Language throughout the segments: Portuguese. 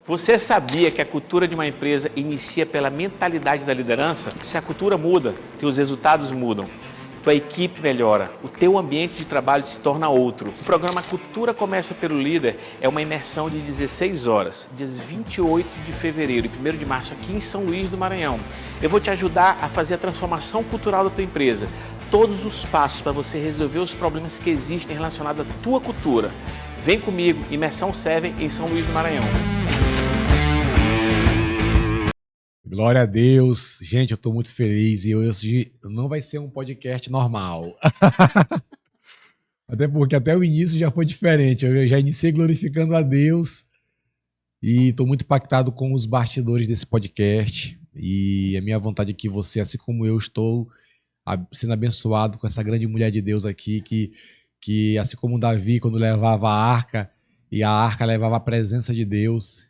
Você sabia que a cultura de uma empresa inicia pela mentalidade da liderança? Se a cultura muda, teus resultados mudam, tua equipe melhora, o teu ambiente de trabalho se torna outro. O programa Cultura Começa pelo Líder é uma imersão de 16 horas, dias 28 de fevereiro e 1º de março aqui em São Luís do Maranhão. Eu vou te ajudar a fazer a transformação cultural da tua empresa. Todos os passos para você resolver os problemas que existem relacionados à tua cultura. Vem comigo, Imersão 7 em São Luís do Maranhão. Glória a Deus. Gente, eu tô muito feliz e hoje não vai ser um podcast normal. Até porque até o início já foi diferente. Eu já iniciei glorificando a Deus e tô muito impactado com os bastidores desse podcast. E a minha vontade é que você, assim como eu, estou sendo abençoado com essa grande mulher de Deus aqui, que assim como Davi, quando levava a arca, e a arca levava a presença de Deus.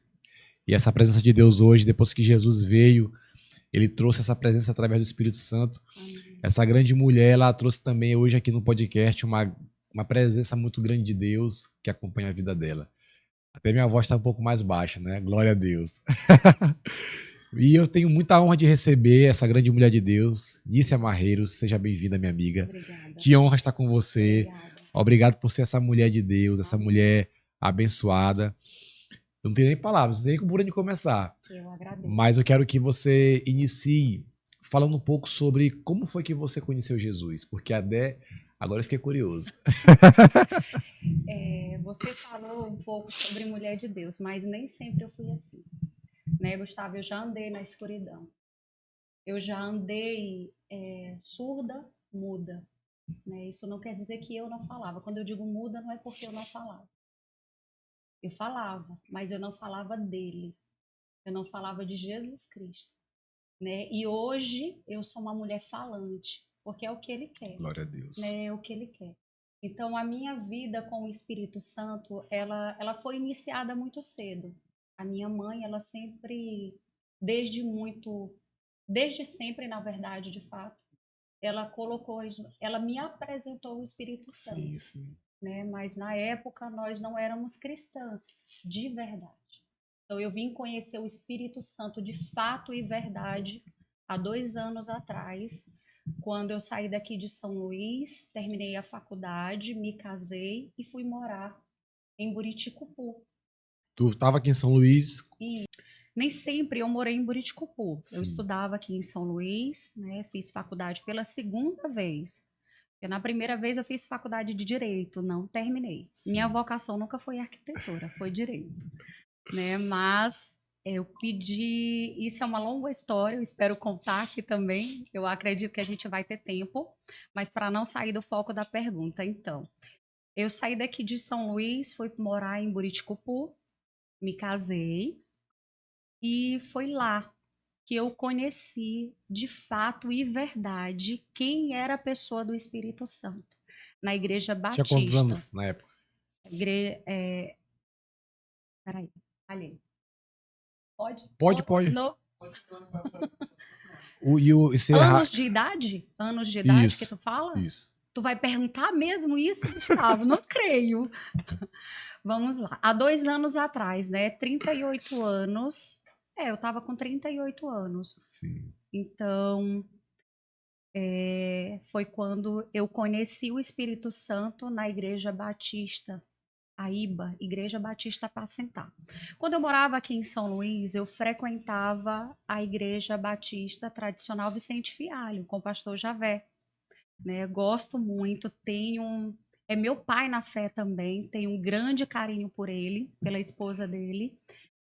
E essa presença de Deus hoje, depois que Jesus veio, ele trouxe essa presença através do Espírito Santo. Amém. Essa grande mulher, ela trouxe também hoje aqui no podcast uma presença muito grande de Deus que acompanha a vida dela. Até minha voz está um pouco mais baixa, né? Glória a Deus. E eu tenho muita honra de receber essa grande mulher de Deus, Nícia Marreiros. Seja bem-vinda, minha amiga. Obrigada. Que honra estar com você. Obrigada. Obrigado por ser essa mulher de Deus, essa mulher abençoada. Eu não tenho nem palavras, não tenho nem por onde começar. Eu agradeço. Mas eu quero que você inicie falando um pouco sobre como foi que você conheceu Jesus, porque agora eu fiquei curioso. Você falou um pouco sobre mulher de Deus, mas nem sempre eu fui assim. Né, Gustavo? Eu já andei na escuridão. Eu já andei surda, muda. Né? Isso não quer dizer que eu não falava. Quando eu digo muda, não é porque eu não falava. Eu falava, mas eu não falava dele. Eu não falava de Jesus Cristo. Né? E hoje eu sou uma mulher falante, porque é o que ele quer. Glória a Deus. Né? É o que ele quer. Então, a minha vida com o Espírito Santo, ela foi iniciada muito cedo. A minha mãe, ela sempre, desde sempre, na verdade, de fato, ela me apresentou o Espírito Santo. Sim, sim. Né? Mas na época nós não éramos cristãs, de verdade. Então eu vim conhecer o Espírito Santo de fato e verdade há 2 anos atrás, quando eu saí daqui de São Luís, terminei a faculdade, me casei e fui morar em Buriticupu. Tu estava aqui em São Luís? E nem sempre eu morei em Buriticupu. Sim. Eu estudava aqui em São Luís, né? Fiz faculdade pela 2ª vez. Porque na primeira vez eu fiz faculdade de Direito, não terminei. Sim. Minha vocação nunca foi arquitetura, foi Direito. Né? Mas eu pedi... Isso é uma longa história, eu espero contar aqui também. Eu acredito que a gente vai ter tempo, mas para não sair do foco da pergunta, então. Eu saí daqui de São Luís, fui morar em Buriticupu, me casei e foi lá que eu conheci de fato e verdade quem era a pessoa do Espírito Santo, na Igreja Batista. Tinha quantos anos na época? Peraí, falhei. Pode? Pode. No... Anos de idade? Anos de idade isso, que tu fala? Isso. Tu vai perguntar mesmo isso, Gustavo? Não creio. Vamos lá. Há 2 anos atrás, né? 38 anos... eu estava com 38 anos. Sim. Então, foi quando eu conheci o Espírito Santo na Igreja Batista, a IBA, Igreja Batista Apacentá. Quando eu morava aqui em São Luís, eu frequentava a Igreja Batista Tradicional Vicente Fialho, com o pastor Javé. Né? Gosto muito, é meu pai na fé também, tenho um grande carinho por ele, pela esposa dele.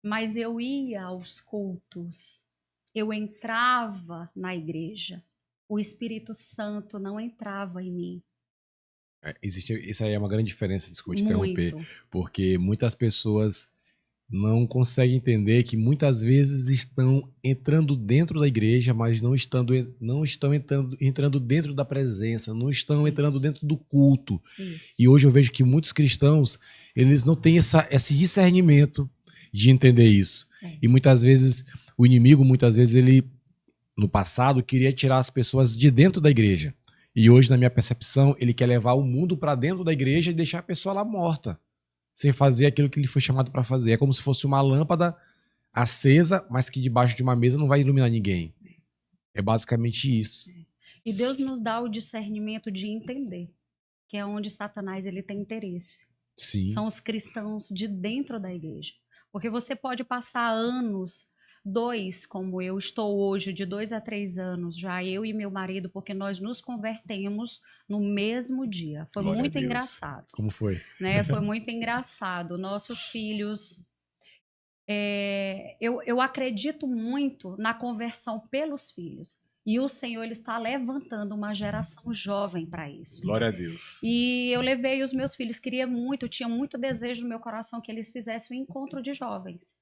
Mas eu ia aos cultos, eu entrava na igreja, o Espírito Santo não entrava em mim. Isso aí é uma grande diferença, desculpa te interromper, Muito. Porque muitas pessoas não conseguem entender que muitas vezes estão entrando dentro da igreja, mas não estão entrando dentro da presença, não estão entrando dentro do culto. Isso. E hoje eu vejo que muitos cristãos, eles não têm esse discernimento de entender isso. E muitas vezes, o inimigo, ele, no passado, queria tirar as pessoas de dentro da igreja. E hoje, na minha percepção, ele quer levar o mundo para dentro da igreja e deixar a pessoa lá morta. sem fazer aquilo que ele foi chamado para fazer. É como se fosse uma lâmpada acesa, mas que debaixo de uma mesa não vai iluminar ninguém. É basicamente isso. E Deus nos dá o discernimento de entender, que é onde Satanás ele tem interesse. Sim. São os cristãos de dentro da igreja. Porque você pode passar anos, como eu estou hoje, de 2 a 3 anos, já eu e meu marido, porque nós nos convertemos no mesmo dia. Foi Glória a muito Deus. engraçado. Como foi? Né? Foi muito engraçado. Nossos filhos... eu acredito muito na conversão pelos filhos. E o Senhor ele está levantando uma geração jovem para isso. Glória a Deus. E eu levei os meus filhos, tinha muito desejo no meu coração que eles fizessem um encontro de jovens.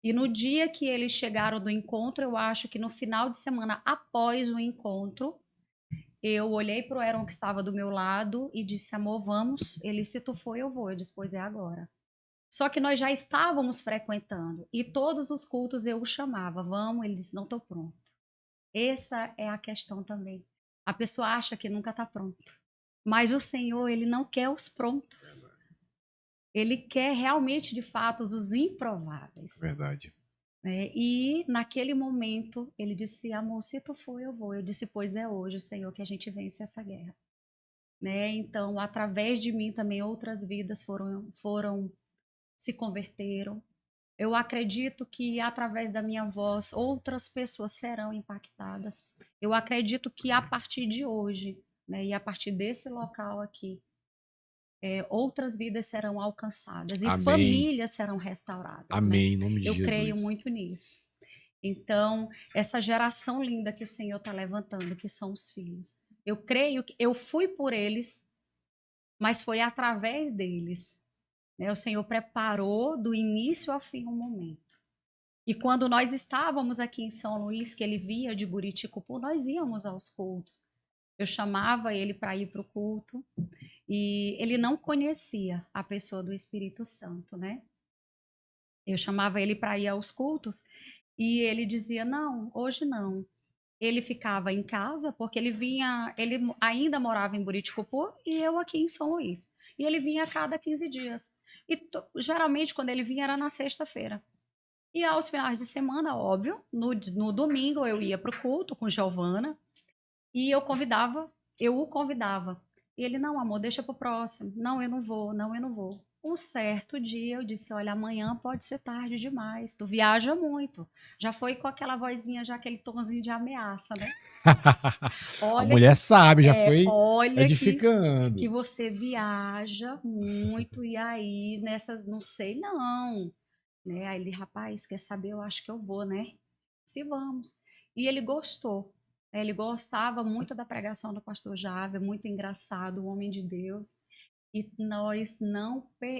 E no dia que eles chegaram do encontro, eu acho que no final de semana após o encontro, eu olhei para o Heron que estava do meu lado e disse, amor, vamos. Ele, se tu for, eu vou. Eu disse, pois é agora. Só que nós já estávamos frequentando e todos os cultos eu o chamava, vamos, ele disse, não estou pronto. Essa é a questão também. A pessoa acha que nunca está pronto, mas o Senhor, ele não quer os prontos. Ele quer realmente, de fato, os improváveis. Verdade. E naquele momento, ele disse, amor, se tu for, eu vou. Eu disse, pois é hoje, Senhor, que a gente vence essa guerra. Então, através de mim também outras vidas se converteram. Eu acredito que através da minha voz outras pessoas serão impactadas. Eu acredito que a partir de hoje, e a partir desse local aqui, outras vidas serão alcançadas e Amém. Famílias serão restauradas. Amém, em nome de Jesus. Eu creio muito nisso. Então, essa geração linda que o Senhor está levantando, que são os filhos. Eu creio que eu fui por eles, mas foi através deles. O Senhor preparou do início ao fim um momento. E quando nós estávamos aqui em São Luís, que ele via de Buriticupu, nós íamos aos cultos. Eu chamava ele para ir para o culto e ele não conhecia a pessoa do Espírito Santo, Eu chamava ele para ir aos cultos e ele dizia, não, hoje não. Ele ficava em casa porque ele ainda morava em Buriticupu e eu aqui em São Luís. E ele vinha a cada 15 dias. E geralmente quando ele vinha era na sexta-feira. E aos finais de semana, óbvio, no domingo eu ia para o culto com Giovana e eu o convidava. E ele, não, amor, deixa para o próximo. Não, eu não vou, não, eu não vou. Um certo dia eu disse, olha, amanhã pode ser tarde demais, tu viaja muito. Já foi com aquela vozinha, já aquele tonzinho de ameaça, A mulher sabe, já foi olha edificando. Que você viaja muito e aí nessas, não sei não. Aí ele, rapaz, quer saber, eu acho que eu vou, Se vamos. E ele gostou. Ele gostava muito da pregação do pastor Jávia, muito engraçado, um homem de Deus. E nós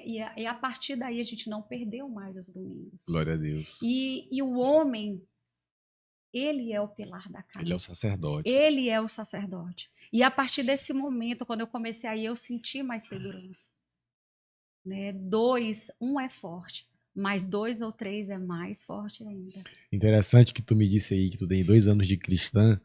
e a partir daí a gente não perdeu mais os domingos. Glória a Deus. E o homem, ele é o pilar da casa. Ele é o sacerdote. Ele é o sacerdote. E a partir desse momento, quando eu comecei aí, eu senti mais segurança. Um é forte, mas 2 ou 3 é mais forte ainda. Interessante que tu me disse aí que tu tem 2 anos de cristã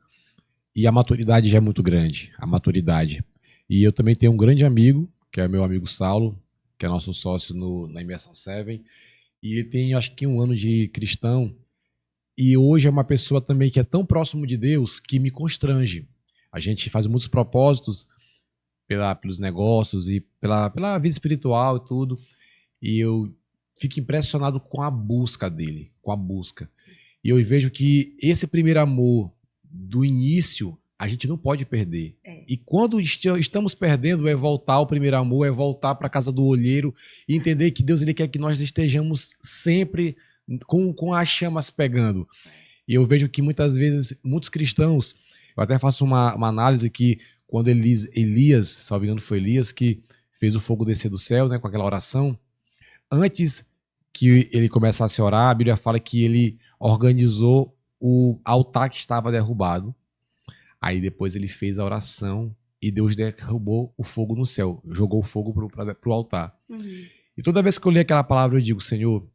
e a maturidade já é muito grande, a maturidade. E eu também tenho um grande amigo, que é meu amigo Saulo, que é nosso sócio na Imersão 7, e ele tem acho que 1 ano de cristão, e hoje é uma pessoa também que é tão próximo de Deus que me constrange. A gente faz muitos propósitos pelos negócios e pela vida espiritual e tudo, e eu fico impressionado com a busca dele, E eu vejo que esse primeiro amor do início a gente não pode perder. E quando estamos perdendo, é voltar ao primeiro amor, é voltar para a casa do olheiro e entender que Deus ele quer que nós estejamos sempre com as chamas pegando. E eu vejo que muitas vezes, muitos cristãos, eu até faço uma análise que quando Elias, salvo engano foi Elias, que fez o fogo descer do céu, com aquela oração, antes que ele começasse a orar, a Bíblia fala que ele organizou o altar que estava derrubado. Aí depois ele fez a oração e Deus derrubou o fogo no céu, jogou o fogo pro altar. Uhum. E toda vez que eu leio aquela palavra eu digo, Senhor,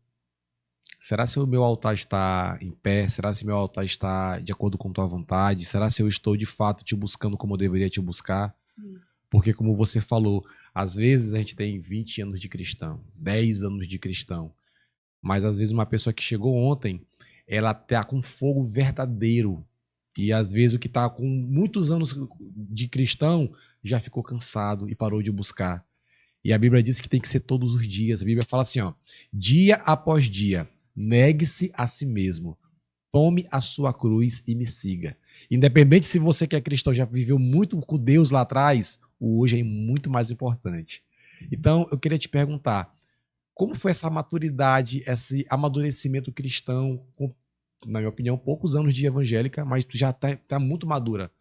será se o meu altar está em pé? Será se meu altar está de acordo com tua vontade? Será se eu estou de fato te buscando como eu deveria te buscar? Sim. Porque, como você falou, às vezes a gente tem 20 anos de cristão, 10 anos de cristão, mas às vezes uma pessoa que chegou ontem, ela tá com fogo verdadeiro. E às vezes o que tá com muitos anos de cristão já ficou cansado e parou de buscar. E a Bíblia diz que tem que ser todos os dias. A Bíblia fala assim, ó, dia após dia, negue-se a si mesmo, tome a sua cruz e me siga. Independente se você que é cristão já viveu muito com Deus lá atrás, o hoje é muito mais importante. Então, eu queria te perguntar, como foi essa maturidade, esse amadurecimento cristão, com, na minha opinião, poucos anos de evangélica, mas tu já tá muito madura.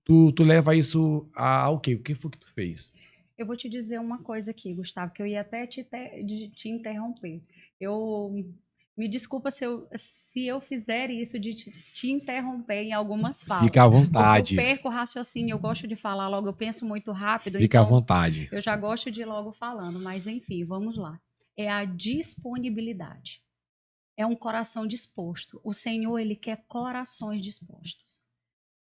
Tu leva isso ao quê? O que foi que tu fez? Eu vou te dizer uma coisa aqui, Gustavo, que eu ia até te interromper. Me desculpa se eu fizer isso de te interromper em algumas Fica à falas, porque eu vontade. perco o raciocínio, eu gosto de falar logo, eu penso muito rápido, Fica à então vontade. eu já gosto de ir logo falando, mas enfim, vamos lá. É a disponibilidade. É um coração disposto. O Senhor, ele quer corações dispostos.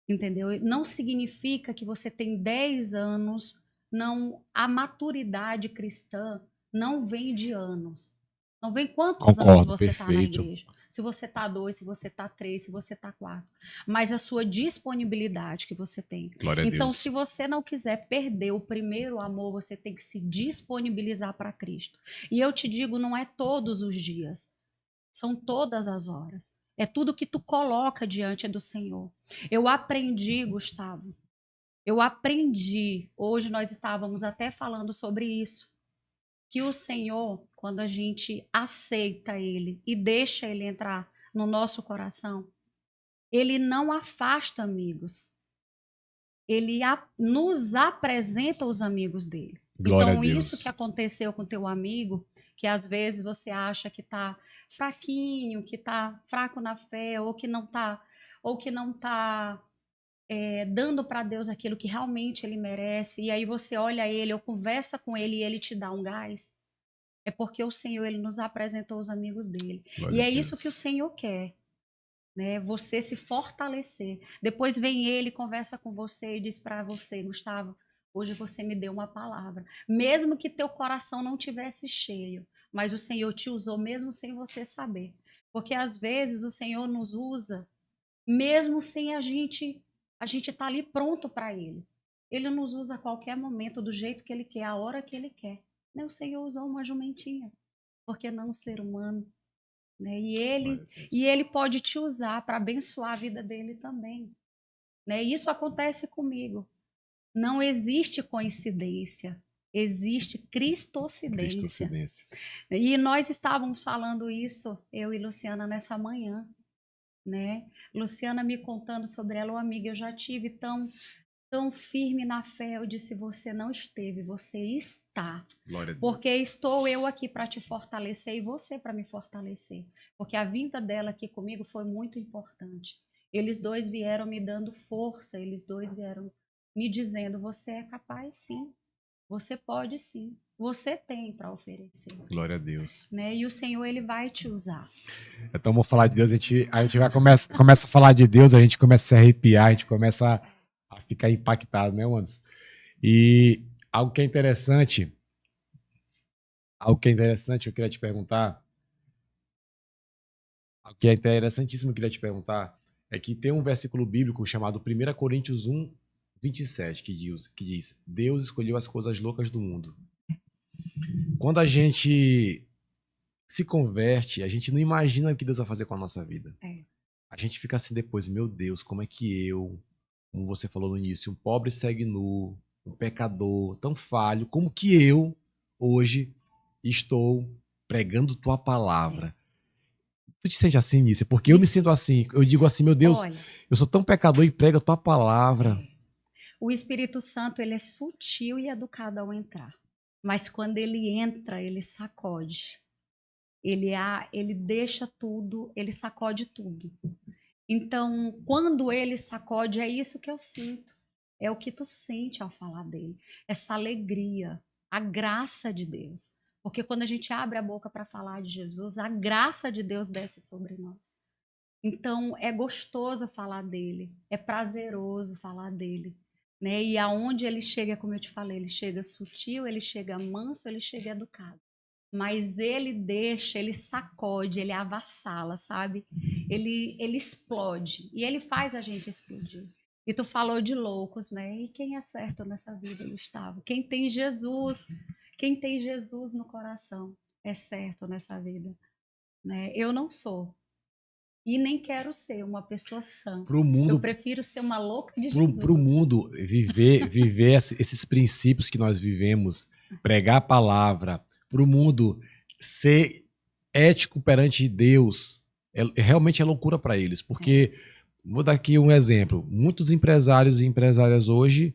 Entendeu? Não significa que você tem 10 anos, não, a maturidade cristã não vem de anos. Não vem quantos anos Concordo, você está na perfeito. igreja. Se você está 2, se você está 3, se você está 4. Mas a sua disponibilidade que você tem. Glória a Então, Deus. se você não quiser perder o primeiro amor, você tem que se disponibilizar para Cristo. E eu te digo, não é todos os dias. São todas as horas. É tudo que tu coloca diante do Senhor. Eu aprendi, Gustavo. Eu aprendi. Hoje nós estávamos até falando sobre isso. Que o Senhor, quando a gente aceita Ele e deixa Ele entrar no nosso coração, Ele não afasta amigos. Ele nos apresenta os amigos dele. Glória Então, a Deus. isso que aconteceu com teu amigo, que às vezes você acha que está fraquinho, que está fraco na fé, ou que não está dando para Deus aquilo que realmente ele merece, e aí você olha ele ou conversa com ele e ele te dá um gás, é porque o Senhor ele nos apresentou os amigos dele. Glória E a é Deus. isso que o Senhor quer. Né, você se fortalecer. Depois vem ele, conversa com você e diz para você, Gustavo, hoje você me deu uma palavra. Mesmo que teu coração não tivesse cheio, mas o Senhor te usou mesmo sem você saber. Porque às vezes o Senhor nos usa mesmo sem a gente tá ali pronto para ele. Ele nos usa a qualquer momento, do jeito que ele quer, a hora que ele quer. Né, o Senhor usou uma jumentinha, porque não um ser humano. Né? E ele pode te usar para abençoar a vida dele também. Né? Isso acontece comigo. Não existe coincidência, existe cristocidência. Cristocidência. E nós estávamos falando isso, eu e Luciana, nessa manhã. Né? Luciana me contando sobre ela, uma amiga, eu já tive tão firme na fé. Eu disse, você não esteve, você está. Glória a Deus. Porque estou eu aqui para te fortalecer e você para me fortalecer. Porque a vinda dela aqui comigo foi muito importante. Eles dois vieram me dando força, eles dois vieram me dizendo, você é capaz sim, você pode sim, você tem para oferecer. Glória a Deus. Né? E o Senhor, ele vai te usar. Então, vamos falar de Deus, a gente vai começa a falar de Deus, a gente começa a se arrepiar, a gente começa a ficar impactado, né, Anderson? E algo que é interessante, eu queria te perguntar, algo que é interessantíssimo, eu queria te perguntar, é que tem um versículo bíblico chamado 1 Coríntios 1, 27, que diz, Deus escolheu as coisas loucas do mundo. Quando a gente se converte, a gente não imagina o que Deus vai fazer com a nossa vida. É. A gente fica assim depois, meu Deus, como é que eu, como você falou no início, um pobre segue nu, um pecador tão falho, como que eu, hoje, estou pregando tua palavra? Tu te sente assim, Nícia? Porque eu me sinto assim, eu digo assim, meu Deus, Olha, eu sou tão pecador e prego a tua palavra. o Espírito Santo, ele é sutil e educado ao entrar. Mas quando ele entra, ele sacode. Ele deixa tudo, ele sacode tudo. Então, quando ele sacode, é isso que eu sinto. É o que tu sente ao falar dele. Essa alegria, a graça de Deus. Porque quando a gente abre a boca para falar de Jesus, a graça de Deus desce sobre nós. Então, é gostoso falar dele, é prazeroso falar dele. né? E aonde ele chega, como eu te falei, ele chega sutil, ele chega manso, ele chega educado. Mas ele deixa, ele sacode, ele avassala, sabe? Ele explode. E ele faz a gente explodir. E tu falou de loucos, né? E quem é certo nessa vida, Gustavo? Quem tem Jesus no coração é certo nessa vida, né? Eu não sou. E nem quero ser uma pessoa sã. Pro mundo, Eu prefiro ser uma louca de pro Jesus. mundo viver esses princípios que nós vivemos, pregar a palavra, pro mundo ser ético perante Deus, realmente é loucura para eles. Porque, vou dar aqui um exemplo, muitos empresários e empresárias hoje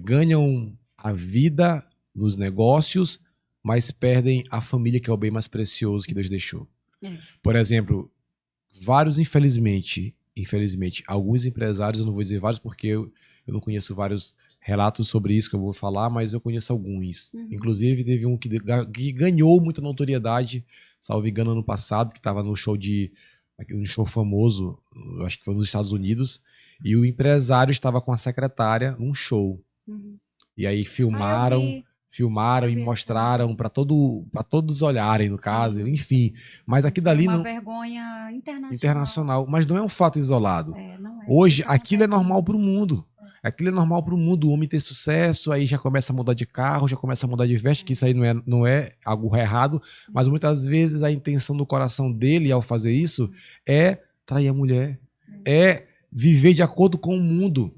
ganham a vida nos negócios, mas perdem a família, que é o bem mais precioso que Deus deixou. Por exemplo, vários, infelizmente, alguns empresários, eu não vou dizer vários porque eu não conheço vários relatos sobre isso que eu vou falar, mas eu conheço alguns. Inclusive, teve um que ganhou muita notoriedade, salvo engano, ano passado, que estava no show um show famoso, acho que foi nos Estados Unidos, e o empresário estava com a secretária num show. E aí filmaram e mostraram para todos olharem, no caso, enfim. Mas aqui dali uma não... vergonha internacional, mas não é um fato isolado. Não é. Hoje, aquilo é normal para o mundo. Aquilo é normal para o mundo, o homem ter sucesso, aí já começa a mudar de carro, já começa a mudar de veste, que isso aí não é algo errado, mas muitas vezes a intenção do coração dele ao fazer isso é trair a mulher, é viver de acordo com o mundo.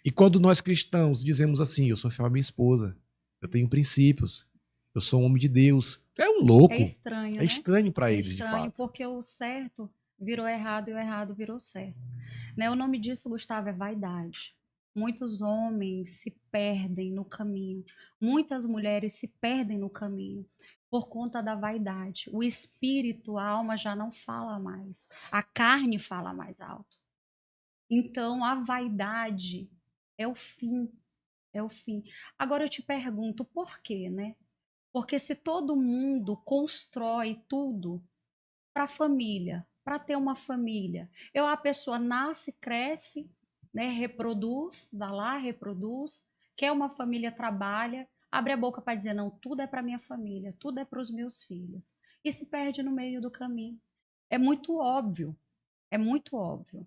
E quando nós cristãos dizemos assim, eu sou fiel à minha esposa, eu tenho princípios, eu sou um homem de Deus, é um louco. É estranho, É estranho para eles, de estranho, fato. porque o certo virou errado e o errado virou certo. Né? O nome disso, Gustavo, é vaidade. Muitos homens se perdem no caminho. Muitas mulheres se perdem no caminho por conta da vaidade. O espírito, a alma já não fala mais. A carne fala mais alto. Então, a vaidade é o fim. É o fim. Agora eu te pergunto, por quê, né? Porque se todo mundo constrói tudo para a família, para ter uma família, a pessoa nasce, cresce, né, reproduz, dá lá, reproduz, quer uma família, trabalha, abre a boca para dizer, não, tudo é para minha família, tudo é para os meus filhos. E se perde no meio do caminho. É muito óbvio, é muito óbvio.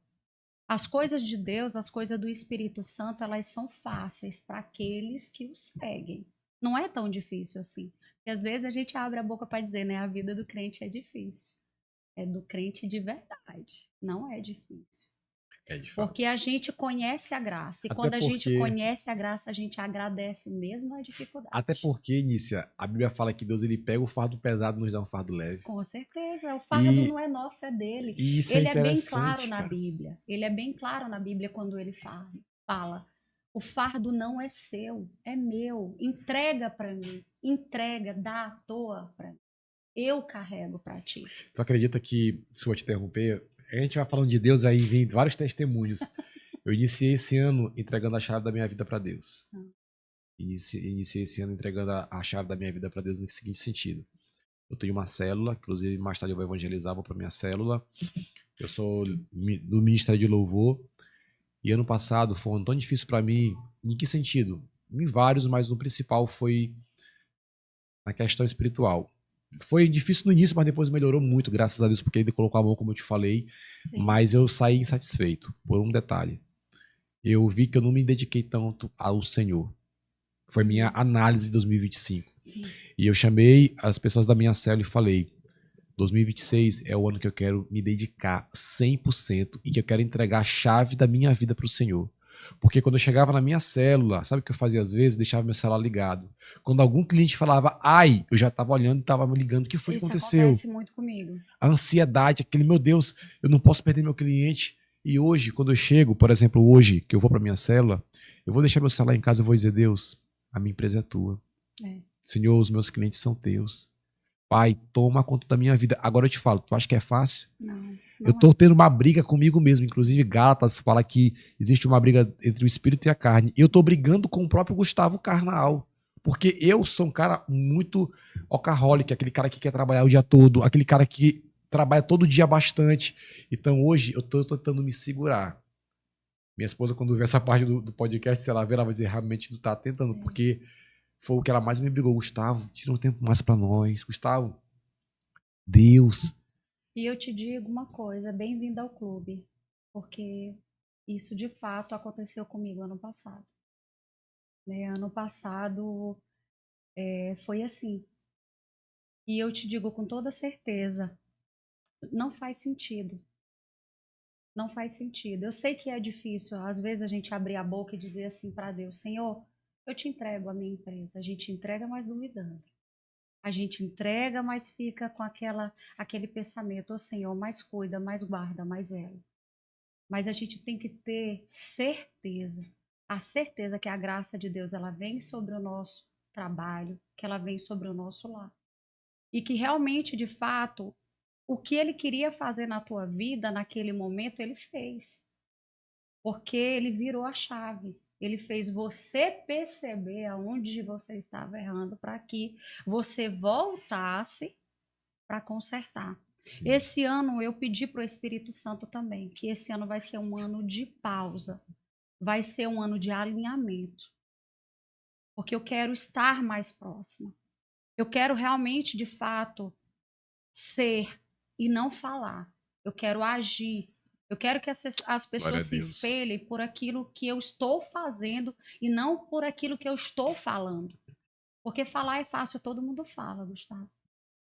As coisas de Deus, as coisas do Espírito Santo, elas são fáceis para aqueles que o seguem. Não é tão difícil assim. Porque às vezes a gente abre a boca para dizer, né, a vida do crente é difícil. É do crente de verdade. Não é difícil. É de fato. Porque a gente conhece a graça. E quando a gente conhece a graça, a gente agradece mesmo a dificuldade. Até porque, Nícia, a Bíblia fala que Deus ele pega o fardo pesado e nos dá um fardo leve. Com certeza. O fardo não é nosso, é dele. Isso ele é bem interessante, claro na cara. Bíblia. Ele é bem claro na Bíblia quando ele fala. O fardo não é seu, é meu. Entrega para mim. Entrega, dá à toa para mim. Eu carrego para ti. Tu acredita que, se eu te interromper, a gente vai falando de Deus, aí vem vários testemunhos. Eu iniciei esse ano entregando a chave da minha vida para Deus. Iniciei esse ano entregando a chave da minha vida para Deus no seguinte sentido. Eu tenho uma célula, inclusive mais tarde eu vou evangelizar, vou para minha célula. Eu sou do Ministério de Louvor. E ano passado foi um ano tão difícil para mim. Em que sentido? Em vários, mas no principal foi na questão espiritual. Foi difícil no início, mas depois melhorou muito, graças a Deus, porque ele colocou a mão, como eu te falei. Sim. Mas eu saí insatisfeito por um detalhe. Eu vi que eu não me dediquei tanto ao Senhor. Foi minha análise de 2025. Sim. E eu chamei as pessoas da minha célula e falei, 2026 é o ano que eu quero me dedicar 100% e que eu quero entregar a chave da minha vida para o Senhor. Porque quando eu chegava na minha célula, sabe o que eu fazia às vezes? Deixava meu celular ligado. Quando algum cliente falava, ai, eu já estava olhando e estava me ligando. O que foi que aconteceu? Isso acontece muito comigo. A ansiedade, aquele, meu Deus, eu não posso perder meu cliente. E hoje, quando eu chego, por exemplo, hoje, que eu vou para minha célula, eu vou deixar meu celular em casa e vou dizer, Deus, a minha empresa é tua. Senhor, os meus clientes são teus. Pai, toma conta da minha vida. Agora eu te falo, tu acha que é fácil? Não. Eu tô tendo uma briga comigo mesmo. Inclusive, Gálatas fala que existe uma briga entre o espírito e a carne. Eu tô brigando com o próprio Gustavo carnal. Porque eu sou um cara muito workaholic, aquele cara que quer trabalhar o dia todo, aquele cara que trabalha todo dia bastante. Então hoje eu tô tentando me segurar. Minha esposa, quando vê essa parte do podcast, se ela ver, ela vai dizer, realmente não tá tentando, porque foi o que ela mais me brigou. Gustavo, tira um tempo mais pra nós. Gustavo, Deus. E eu te digo uma coisa, bem-vindo ao clube, porque isso de fato aconteceu comigo ano passado. Né? Ano passado foi assim. E eu te digo com toda certeza, não faz sentido. Não faz sentido. Eu sei que é difícil, às vezes, a gente abrir a boca e dizer assim para Deus, Senhor, eu te entrego a minha empresa. A gente entrega, mas duvidando. A gente entrega, mas fica com aquele pensamento, ô Senhor, mais cuida, mais guarda, mais zela. Mas a gente tem que ter certeza, a certeza que a graça de Deus ela vem sobre o nosso trabalho, que ela vem sobre o nosso lar. E que realmente, de fato, o que ele queria fazer na tua vida naquele momento, ele fez. Porque ele virou a chave. Ele fez você perceber aonde você estava errando para que você voltasse para consertar. Sim. Esse ano eu pedi para o Espírito Santo também, que esse ano vai ser um ano de pausa, vai ser um ano de alinhamento, porque eu quero estar mais próxima. Eu quero realmente, de fato, ser e não falar. Eu quero agir. Eu quero que as pessoas se espelhem por aquilo que eu estou fazendo e não por aquilo que eu estou falando. Porque falar é fácil, todo mundo fala, Gustavo.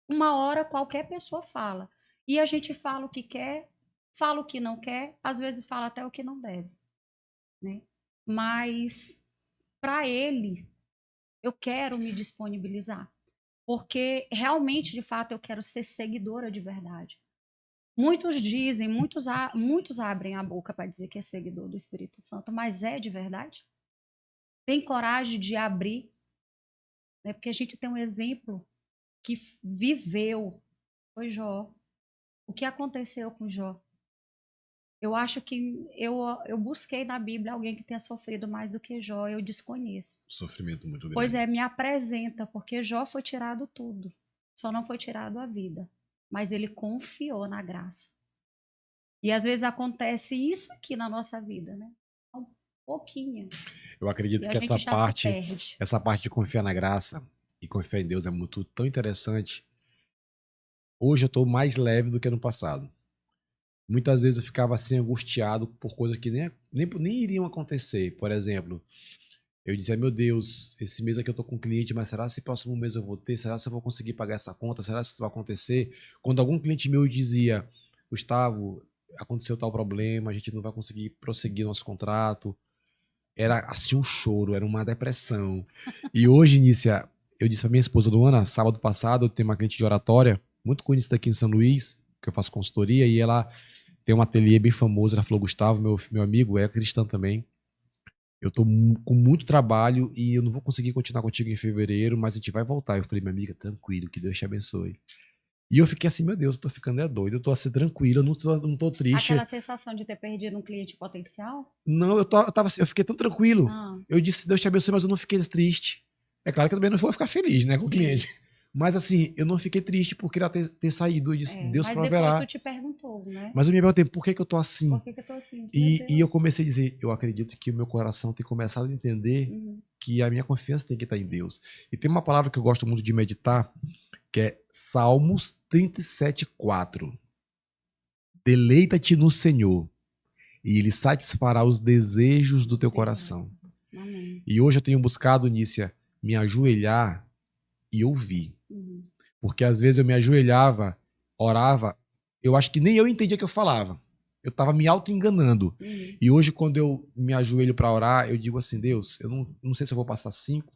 Uma hora qualquer pessoa fala. E a gente fala o que quer, fala o que não quer, às vezes fala até o que não deve. Né? Mas, para ele, eu quero me disponibilizar. Porque realmente, de fato, eu quero ser seguidora de verdade. Muitos dizem, muitos abrem a boca para dizer que é seguidor do Espírito Santo, mas é de verdade? Tem coragem de abrir? Né? Porque a gente tem um exemplo que viveu, foi Jó. O que aconteceu com Jó? Eu acho que eu busquei na Bíblia alguém que tenha sofrido mais do que Jó, eu desconheço. Sofrimento muito grande. Pois é, me apresenta, porque Jó foi tirado tudo, só não foi tirado a vida, mas ele confiou na graça. E às vezes acontece isso aqui na nossa vida, né? Um pouquinho. Eu acredito E a que gente já se perde. essa parte de confiar na graça e confiar em Deus é muito tão interessante. Hoje eu estou mais leve do que no passado. Muitas vezes eu ficava assim angustiado por coisas que nem iriam acontecer. Por exemplo, eu dizia, meu Deus, esse mês aqui eu tô com um cliente, mas será que próximo mês eu vou ter? Será que eu vou conseguir pagar essa conta? Será que isso vai acontecer? Quando algum cliente meu dizia, Gustavo, aconteceu tal problema, a gente não vai conseguir prosseguir nosso contrato. Era assim um choro, era uma depressão. E hoje, Nícia, eu disse pra minha esposa, Luana, sábado passado eu tenho uma cliente de oratória, muito conhecida aqui em São Luís, que eu faço consultoria, e ela tem um ateliê bem famoso. Ela falou, Gustavo, meu amigo, é cristão também. Eu tô com muito trabalho e eu não vou conseguir continuar contigo em fevereiro, mas a gente vai voltar. Eu falei, minha amiga, tranquilo, que Deus te abençoe. E eu fiquei assim, meu Deus, eu tô ficando doido, eu tô assim tranquilo, eu não tô triste. Aquela sensação de ter perdido um cliente potencial? Não, eu fiquei tão tranquilo. Ah. Eu disse, Deus te abençoe, mas eu não fiquei triste. É claro que eu também não vou ficar feliz, né, com o cliente. Mas assim, eu não fiquei triste porque ela ter saído. Eu disse, Deus mas proverá. Mas depois tu te perguntou, né? Mas eu me perguntei, por que eu tô assim? Por que eu tô assim? E eu comecei a dizer, eu acredito que o meu coração tem começado a entender que a minha confiança tem que estar em Deus. E tem uma palavra que eu gosto muito de meditar, que é Salmos 37:4. Deleita-te no Senhor, e Ele satisfará os desejos do teu coração. Amém. E hoje eu tenho buscado, Nícia, me ajoelhar e ouvir. Porque às vezes eu me ajoelhava, orava, eu acho que nem eu entendia o que eu falava. Eu estava me auto-enganando. E hoje, quando eu me ajoelho para orar, eu digo assim, Deus, eu não sei se eu vou passar 5,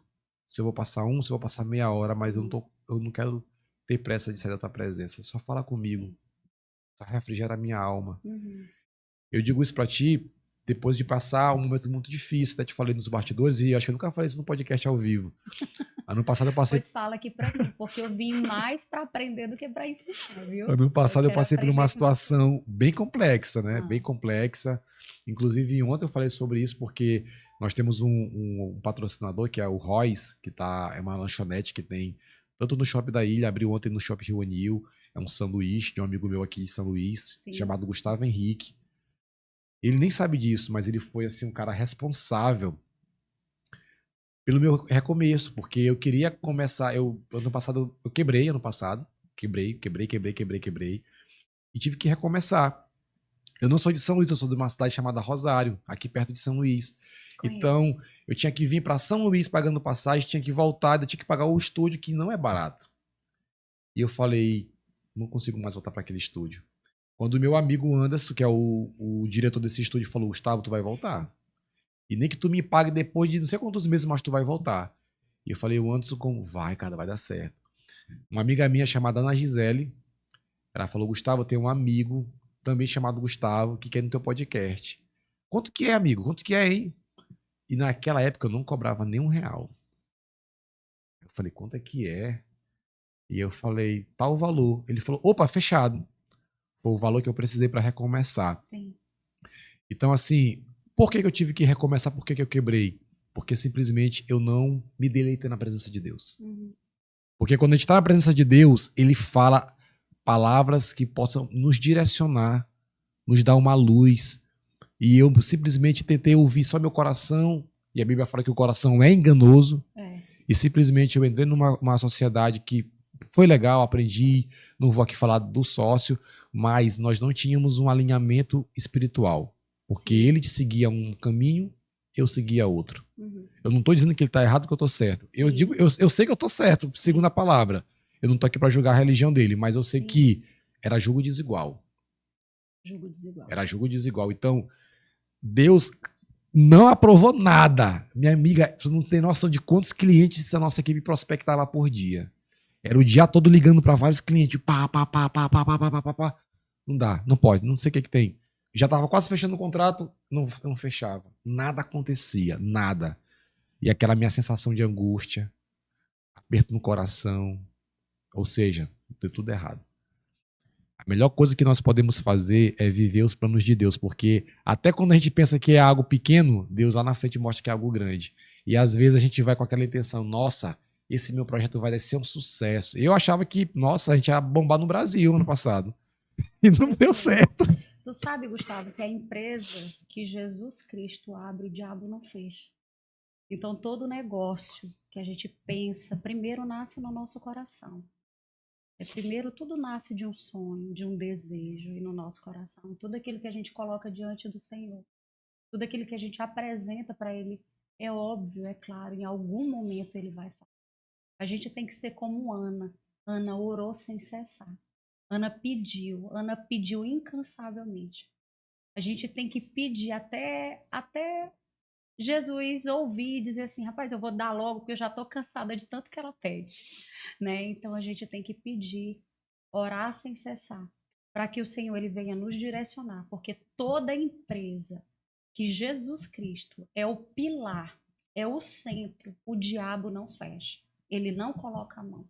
se eu vou passar 1, se eu vou passar meia hora, mas eu não quero ter pressa de sair da tua presença. Só fala comigo. Só refrigera a minha alma. Eu digo isso para ti depois de passar um momento muito difícil. Até te falei nos bastidores e acho que eu nunca falei isso no podcast ao vivo. Ano passado eu passei... Pois fala aqui pra mim, porque eu vim mais para aprender do que para ensinar, viu? Ano passado eu passei por uma situação bem complexa, né? Bem complexa. Inclusive, ontem eu falei sobre isso porque nós temos um patrocinador, que é o Royce, que é uma lanchonete que tem tanto no Shopping da Ilha, abriu ontem no Shopping Rio Anil. É um sanduíche de um amigo meu aqui de São Luís, chamado Gustavo Henrique. Ele nem sabe disso, mas ele foi assim um cara responsável pelo meu recomeço, porque eu queria começar, ano passado eu quebrei quebrei e tive que recomeçar. Eu não sou de São Luís, eu sou de uma cidade chamada Rosário, aqui perto de São Luís. Então, Conheço. eu tinha que vir para São Luís pagando passagem, tinha que voltar, ainda tinha que pagar o estúdio, que não é barato. E eu falei, não consigo mais voltar para aquele estúdio. Quando o meu amigo Anderson, que é o diretor desse estúdio, falou, Gustavo, tu vai voltar. E nem que tu me pague depois de não sei quantos meses, mas tu vai voltar. E eu falei, o Anderson, como? Vai, cara, vai dar certo. Uma amiga minha chamada Ana Gisele, ela falou, Gustavo, eu tenho um amigo também chamado Gustavo, que quer ir no teu podcast. Quanto que é, amigo? Quanto que é, hein? E naquela época eu não cobrava nem R$1. Eu falei, quanto é que é? E eu falei, tal valor. Ele falou, opa, fechado. Foi o valor que eu precisei para recomeçar. Sim. Então, assim, por que eu tive que recomeçar? Por que eu quebrei? Porque simplesmente eu não me deleitei na presença de Deus. Uhum. Porque quando a gente está na presença de Deus, ele fala palavras que possam nos direcionar, nos dar uma luz. E eu simplesmente tentei ouvir só meu coração, e a Bíblia fala que o coração é enganoso, e simplesmente eu entrei numa sociedade que foi legal, aprendi, não vou aqui falar do sócio, mas nós não tínhamos um alinhamento espiritual. Porque Sim. ele seguia um caminho, eu seguia outro. Uhum. Eu não estou dizendo que ele está errado, que eu estou certo. Sim. Eu sei que eu estou certo, Sim. segundo a palavra. Eu não estou aqui para julgar a religião dele, mas eu sei Sim. que era julgo desigual. Julgo desigual. Era julgo desigual. Então, Deus não aprovou nada. Minha amiga, você não tem noção de quantos clientes essa nossa equipe prospectava por dia. Era o dia todo ligando para vários clientes. Pá, pá, pá, pá, pá, pá, pá, pá, pá, pá. Não dá, não pode, não sei o que tem. Já tava quase fechando o contrato, não fechava. Nada acontecia, nada. E aquela minha sensação de angústia, aperto no coração. Ou seja, deu tudo errado. A melhor coisa que nós podemos fazer é viver os planos de Deus, porque até quando a gente pensa que é algo pequeno, Deus lá na frente mostra que é algo grande. E às vezes a gente vai com aquela intenção, nossa, esse meu projeto vai ser um sucesso. Eu achava que, nossa, a gente ia bombar no Brasil ano passado. E não deu certo. Tu sabe, Gustavo, que a empresa que Jesus Cristo abre, o diabo não fecha. Então, todo negócio que a gente pensa, primeiro nasce no nosso coração. Primeiro, tudo nasce de um sonho, de um desejo e no nosso coração. Tudo aquilo que a gente coloca diante do Senhor, tudo aquilo que a gente apresenta para Ele, é óbvio, é claro, em algum momento Ele vai falar. A gente tem que ser como Ana. Ana orou sem cessar. Ana pediu incansavelmente. A gente tem que pedir até Jesus ouvir e dizer assim, rapaz, eu vou dar logo, porque eu já estou cansada de tanto que ela pede, né? Então a gente tem que pedir, orar sem cessar, para que o Senhor ele venha nos direcionar, porque toda empresa que Jesus Cristo é o pilar, é o centro, o diabo não fecha, ele não coloca a mão,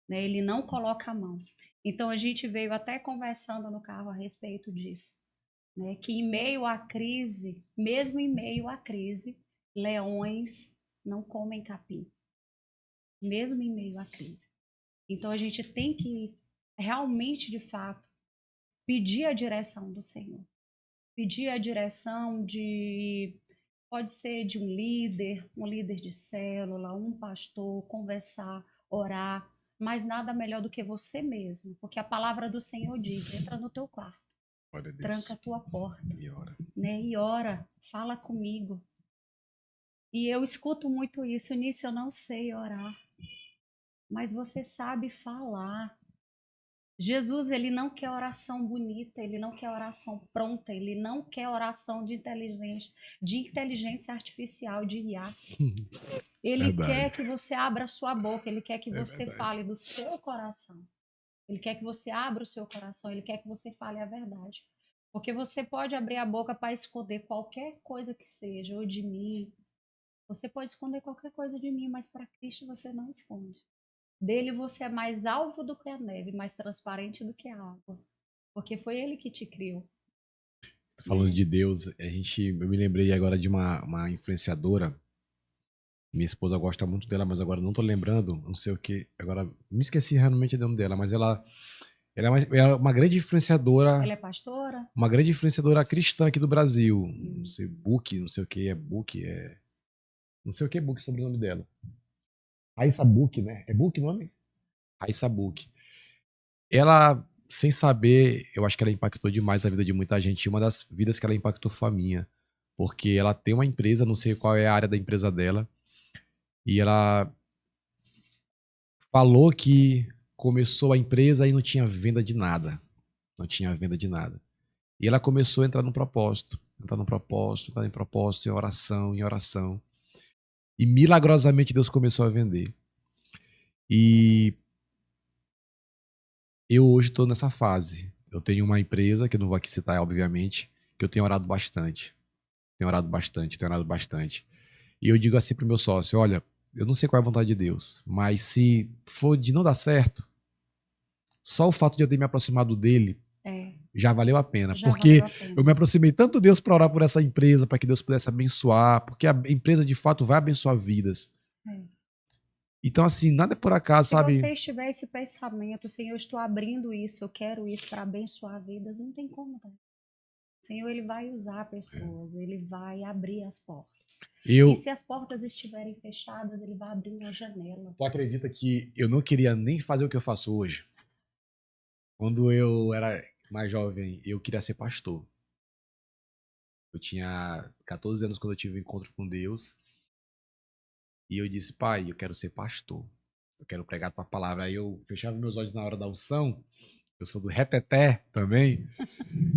né? Ele não coloca a mão. Então a gente veio até conversando no carro a respeito disso. Né, que em meio à crise, mesmo em meio à crise, leões não comem capim, mesmo em meio à crise. Então a gente tem que realmente, de fato, pedir a direção do Senhor, pedir a direção pode ser de um líder de célula, um pastor, conversar, orar, mas nada melhor do que você mesmo, porque a palavra do Senhor diz, entra no teu quarto, tranca a tua porta, E ora. né? E ora, fala comigo. E eu escuto muito isso, nisso eu não sei orar, mas você sabe falar. Jesus, ele não quer oração bonita, ele não quer oração pronta, ele não quer oração de inteligência artificial, de IA. Ele Verdade. quer que você abra a sua boca, ele quer que você verdade. fale do seu coração. Ele quer que você abra o seu coração, ele quer que você fale a verdade. Porque você pode abrir a boca para esconder qualquer coisa que seja, ou de mim. Você pode esconder qualquer coisa de mim, mas para Cristo você não esconde. Dele você é mais alvo do que a neve, mais transparente do que a água. Porque foi ele que te criou. Falando de Deus, eu me lembrei agora de uma influenciadora. Minha esposa gosta muito dela, mas agora não tô lembrando, não sei o que. Agora, me esqueci realmente o nome dela, mas ela Ela é uma grande influenciadora, Ela é pastora? uma grande influenciadora cristã aqui do Brasil. Não sei, Book, não sei o que é Book, não sei o que é Book sobre o nome dela. Raissa Book, né? É Book o nome? Raissa Book. Ela, sem saber, eu acho que ela impactou demais a vida de muita gente. E uma das vidas que ela impactou foi a minha. Porque ela tem uma empresa, não sei qual é a área da empresa dela, e ela falou que começou a empresa e não tinha venda de nada. Não tinha venda de nada. E ela começou a entrar no propósito. Entrar no propósito, entrar em propósito, em oração, em oração. E milagrosamente Deus começou a vender. E eu hoje estou nessa fase. Eu tenho uma empresa, que eu não vou aqui citar, obviamente, que eu tenho orado bastante. Tenho orado bastante, tenho orado bastante. E eu digo assim pro meu sócio, olha, eu não sei qual é a vontade de Deus, mas se for de não dar certo, só o fato de eu ter me aproximado dele já valeu a pena. Já Porque valeu a pena. eu me aproximei tanto de Deus para orar por essa empresa, para que Deus pudesse abençoar, porque a empresa de fato vai abençoar vidas. Então, assim, nada é por acaso, Se sabe? você tiver esse pensamento, Senhor, eu estou abrindo isso, eu quero isso para abençoar vidas, não tem como, né? O Senhor, ele vai usar pessoas, ele vai abrir as portas. E se as portas estiverem fechadas, ele vai abrir uma janela. Tu acredita que eu não queria nem fazer o que eu faço hoje? Quando eu era mais jovem, eu queria ser pastor. Eu tinha 14 anos quando eu tive um encontro com Deus. E eu disse, pai, eu quero ser pastor. Eu quero pregar tua palavra. Aí eu fechava meus olhos na hora da unção. Eu sou do reteté também.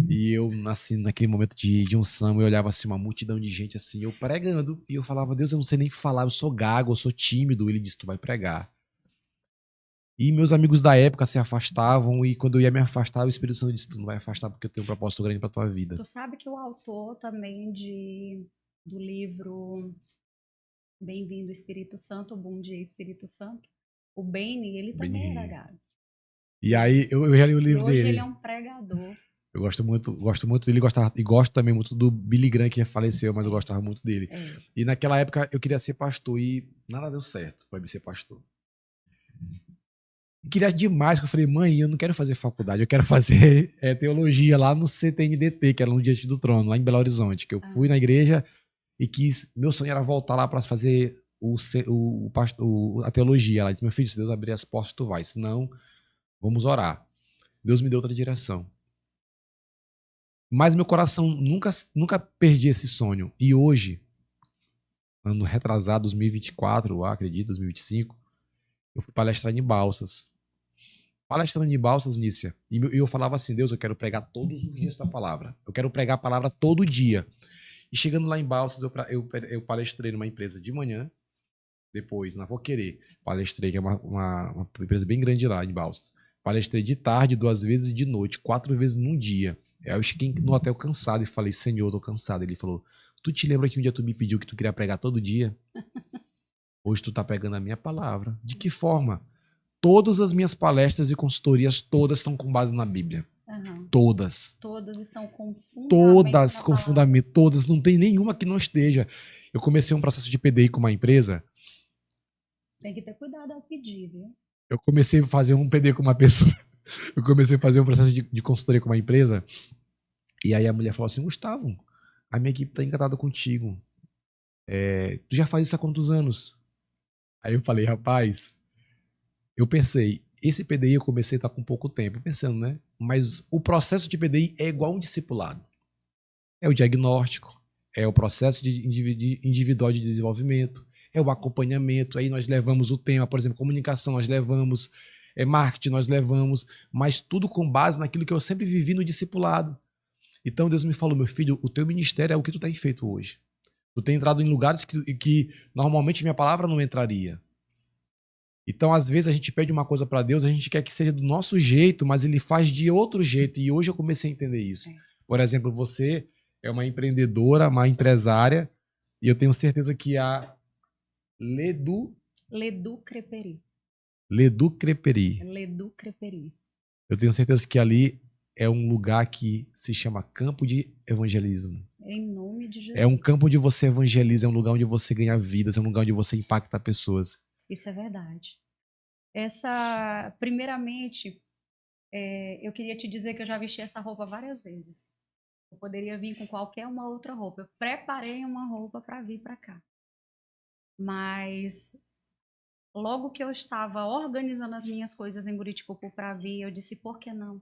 E eu nasci naquele momento de unção. Eu olhava assim, uma multidão de gente assim, eu pregando. E eu falava, Deus, eu não sei nem falar, eu sou gago, eu sou tímido. Ele disse, tu vai pregar. E meus amigos da época se afastavam. E quando eu ia me afastar, o Espírito Santo disse, tu não vai afastar porque eu tenho um propósito grande pra tua vida. Tu sabe que o autor também do livro Bem-vindo Espírito Santo, Bom Dia Espírito Santo, o Benny, ele também era gago. E aí eu já li o livro hoje dele. Ele é um pregador. Eu gosto muito dele, e gosto também muito do Billy Graham, que já faleceu, mas eu gostava muito dele. E naquela época eu queria ser pastor e nada deu certo pra mim ser pastor. E queria demais, que eu falei, mãe, eu não quero fazer faculdade, eu quero fazer teologia lá no CTNDT, que era no Diante do Trono, lá em Belo Horizonte, que eu fui na igreja e meu sonho era voltar lá para fazer a teologia. Ela disse, meu filho, se Deus abrir as portas, tu vai, senão vamos orar. Deus me deu outra direção. Mas meu coração nunca perdi esse sonho. E hoje, ano retrasado, 2024, acredito, 2025, eu fui palestrar em Balsas. Palestrando em Balsas, Nícia. E eu falava assim, Deus, eu quero pregar todos os dias tua palavra. Eu quero pregar a palavra todo dia. E chegando lá em Balsas, eu palestrei numa empresa de manhã. Depois, na Vou Querer, palestrei, que é uma empresa bem grande lá em Balsas. Palestrei de tarde, 2 vezes, e de noite, 4 vezes num dia. Aí eu cheguei no hotel cansado e falei, Senhor, eu tô cansado. Ele falou, tu te lembra que um dia tu me pediu que tu queria pregar todo dia? Hoje tu tá pregando a minha palavra. De que forma? Todas as minhas palestras e consultorias, todas estão com base na Bíblia. Todas. Todas estão com fundamento. Todas com fundamento. Todas. Não tem nenhuma que não esteja. Eu comecei um processo de PDI com uma empresa. Tem que ter cuidado ao pedir, viu? Eu comecei a fazer um PDI com uma pessoa. Eu comecei a fazer um processo de consultoria com uma empresa. E aí a mulher falou assim, Gustavo, a minha equipe tá encantada contigo. Tu já faz isso há quantos anos? Aí eu falei, rapaz, eu pensei, esse PDI eu comecei a estar com pouco tempo, pensando, né? Mas o processo de PDI é igual um discipulado. É o diagnóstico, é o processo individual de desenvolvimento, é o acompanhamento. Aí nós levamos o tema, por exemplo, comunicação, nós levamos, marketing, nós levamos, mas tudo com base naquilo que eu sempre vivi no discipulado. Então Deus me falou, meu filho, o teu ministério é o que tu tem feito hoje. Tu tem entrado em lugares que normalmente minha palavra não entraria. Então, às vezes, a gente pede uma coisa para Deus, a gente quer que seja do nosso jeito, mas ele faz de outro jeito. E hoje eu comecei a entender isso. Por exemplo, você é uma empreendedora, uma empresária, e eu tenho certeza que a Ledu Creperi. Eu tenho certeza que ali é um lugar que se chama campo de evangelismo. Em nome de Jesus. É um campo onde você evangeliza, é um lugar onde você ganha vidas, é um lugar onde você impacta pessoas. Isso é verdade. Primeiramente, eu queria te dizer que eu já vesti essa roupa várias vezes. Eu poderia vir com qualquer uma outra roupa. Eu preparei uma roupa para vir para cá. Mas logo que eu estava organizando as minhas coisas em Buriticupu para vir, eu disse, por que não?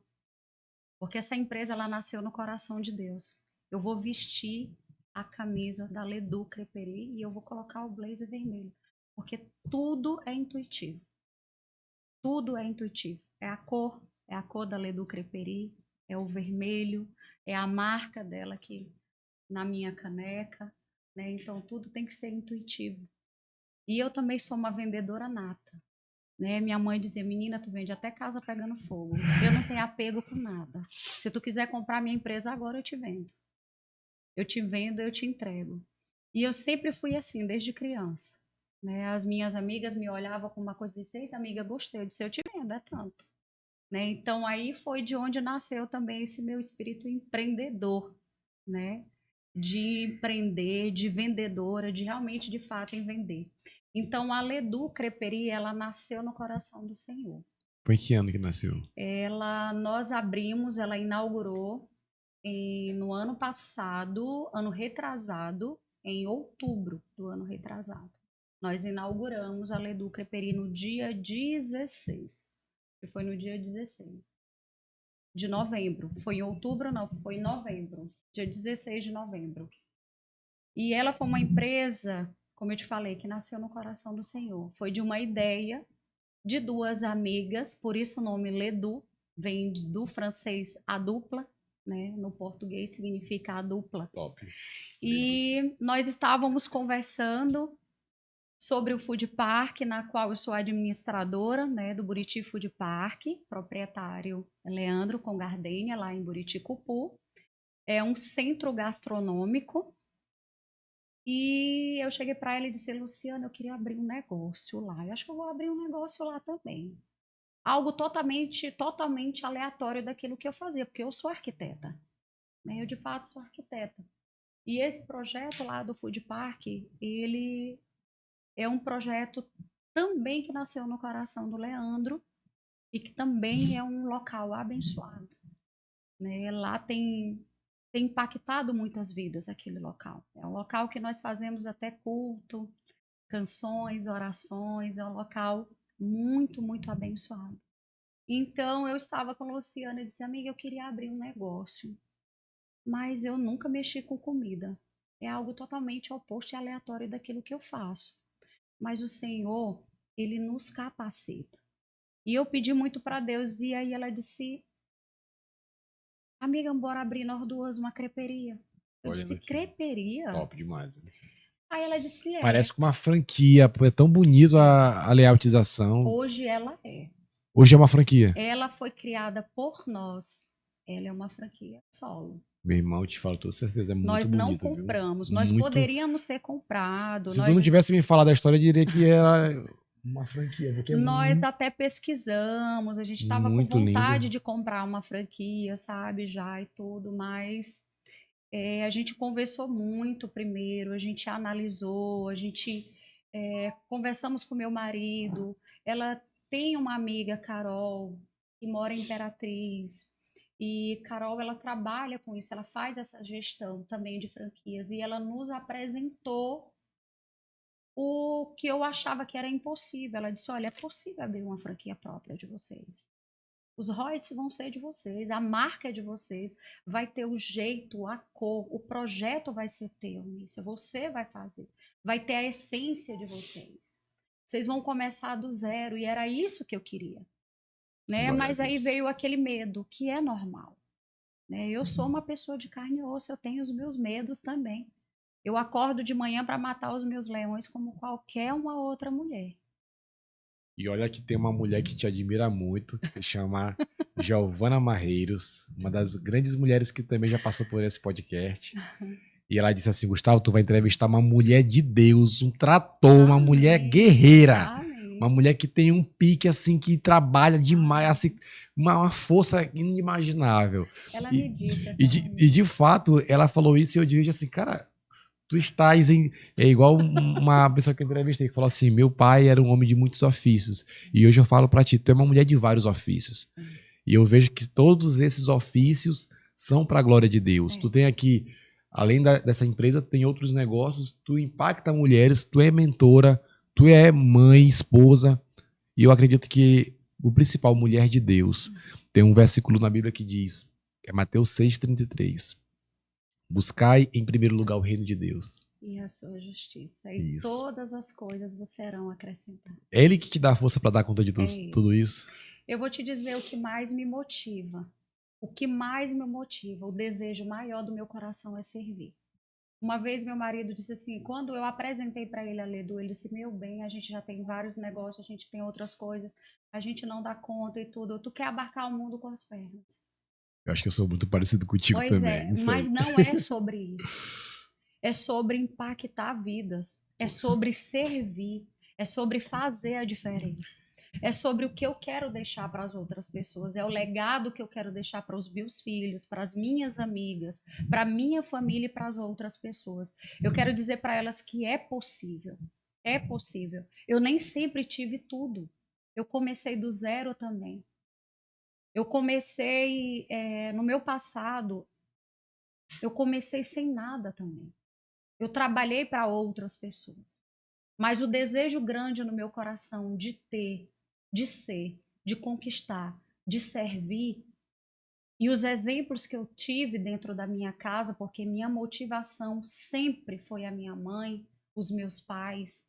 Porque essa empresa, ela nasceu no coração de Deus. Eu vou vestir a camisa da Ledu Creperi e eu vou colocar o blazer vermelho. Porque tudo é intuitivo. Tudo é intuitivo. É a cor da Ledu Creperi, é o vermelho, é a marca dela aqui na minha caneca, né? Então tudo tem que ser intuitivo. E eu também sou uma vendedora nata, né? Minha mãe dizia, menina, tu vende até casa pegando fogo. Eu não tenho apego com nada. Se tu quiser comprar minha empresa agora, eu te vendo. Eu te vendo, eu te entrego. E eu sempre fui assim, desde criança, né? As minhas amigas me olhavam com uma coisa e disseram, eita, amiga, gostei. Eu disse, eu te vendo, é tanto. Né? Então aí foi de onde nasceu também esse meu espírito empreendedor, né? De empreender, de vendedora, de realmente, de fato, em vender. Então a Ledu Creperi, ela nasceu no coração do Senhor. Foi em que ano que nasceu? Nós abrimos, ela inaugurou no ano passado, ano retrasado, em outubro do ano retrasado. Nós inauguramos a Ledu Creperi no dia 16. Que foi no dia 16 de novembro. Foi em outubro, não, foi em novembro. Dia 16 de novembro. E ela foi uma empresa, como eu te falei, que nasceu no coração do Senhor. Foi de uma ideia de duas amigas, por isso o nome Ledu, vem do francês a dupla, né? No português significa a dupla. Top. E nós estávamos conversando sobre o Food Park, na qual eu sou administradora, né, do Buriti Food Park, proprietário Leandro com Gardênia, lá em Buriticupu. É um centro gastronômico. E eu cheguei para ela e disse, Luciana, eu queria abrir um negócio lá. Eu acho que eu vou abrir um negócio lá também. Algo totalmente aleatório daquilo que eu fazia, porque eu sou arquiteta. Né? Eu, de fato, sou arquiteta. E esse projeto lá do Food Park, ele é um projeto também que nasceu no coração do Leandro e que também é um local abençoado. Né? Lá tem impactado muitas vidas, aquele local. É um local que nós fazemos até culto, canções, orações, é um local muito, muito abençoado. Então, eu estava com a Luciana e disse, amiga, eu queria abrir um negócio, mas eu nunca mexi com comida. É algo totalmente oposto e aleatório daquilo que eu faço. Mas o Senhor, Ele nos capacita. E eu pedi muito para Deus, e aí ela disse, amiga, bora abrir nós duas uma creperia. Eu disse, creperia? Top demais. Aí ela disse, Parece com uma franquia, é tão bonito a layoutização. Hoje ela é. Hoje é uma franquia. Ela foi criada por nós. Ela é uma franquia solo. Meu irmão, te falo, com certeza, é muito bonito. Nós não compramos, viu? nós Muito... poderíamos ter comprado. Se tu não tivesse me falado da história, eu diria que era uma franquia. Porque nós até pesquisamos, a gente estava com vontade de comprar uma franquia, sabe, já e tudo, mas a gente conversou muito primeiro, a gente analisou, a gente conversamos com meu marido. Ela tem uma amiga, Carol, que mora em Imperatriz. E Carol, ela trabalha com isso, ela faz essa gestão também de franquias. E ela nos apresentou o que eu achava que era impossível. Ela disse, olha, é possível abrir uma franquia própria de vocês. Os royalties vão ser de vocês, a marca é de vocês, vai ter o jeito, a cor, o projeto vai ser teu nisso, você vai fazer, vai ter a essência de vocês. Vocês vão começar do zero, e era isso que eu queria. Né? Mas aí veio aquele medo, que é normal. Né? Eu sou uma pessoa de carne e osso, eu tenho os meus medos também. Eu acordo de manhã para matar os meus leões como qualquer uma outra mulher. E olha que tem uma mulher que te admira muito, que se chama Giovana Marreiros, uma das grandes mulheres que também já passou por esse podcast. E ela disse assim, Gustavo, tu vai entrevistar uma mulher de Deus, um trator, uma mulher guerreira. Uma mulher que tem um pique, assim, que trabalha demais, assim, uma força inimaginável. Ela me disse essa e de fato, ela falou isso e eu disse assim, cara, tu estás em... É igual uma pessoa que eu entrevistei, que falou assim, meu pai era um homem de muitos ofícios. E hoje eu falo pra ti, tu é uma mulher de vários ofícios. E eu vejo que todos esses ofícios são para a glória de Deus. É. Tu tem aqui, além dessa empresa, tem outros negócios, tu impacta mulheres, tu é mentora, tu é mãe, esposa. E eu acredito que o principal, mulher de Deus, tem um versículo na Bíblia que diz, é Mateus 6,33. Buscai em primeiro lugar o reino de Deus. E a sua justiça. E Isso. todas as coisas vos serão acrescentadas. É Ele que te dá força para dar conta de Ele. tudo isso. Eu vou te dizer o que mais me motiva. O que mais me motiva, o desejo maior do meu coração é servir. Uma vez meu marido disse assim, quando eu apresentei para ele a Ledu, ele disse, meu bem, a gente já tem vários negócios, a gente tem outras coisas, a gente não dá conta e tudo, tu quer abarcar o mundo com as pernas. Eu acho que eu sou muito parecido contigo Pois também. é, não sei. mas não é sobre isso. É sobre impactar vidas, é sobre servir, é sobre fazer a diferença. É sobre o que eu quero deixar para as outras pessoas, é o legado que eu quero deixar para os meus filhos, para as minhas amigas, para a minha família e para as outras pessoas. Eu quero dizer para elas que é possível, é possível. Eu nem sempre tive tudo, eu comecei do zero também. Eu comecei, no meu passado, eu comecei sem nada também. Eu trabalhei para outras pessoas. Mas o desejo grande no meu coração de ter, de ser, de conquistar, de servir, e os exemplos que eu tive dentro da minha casa, porque minha motivação sempre foi a minha mãe, os meus pais,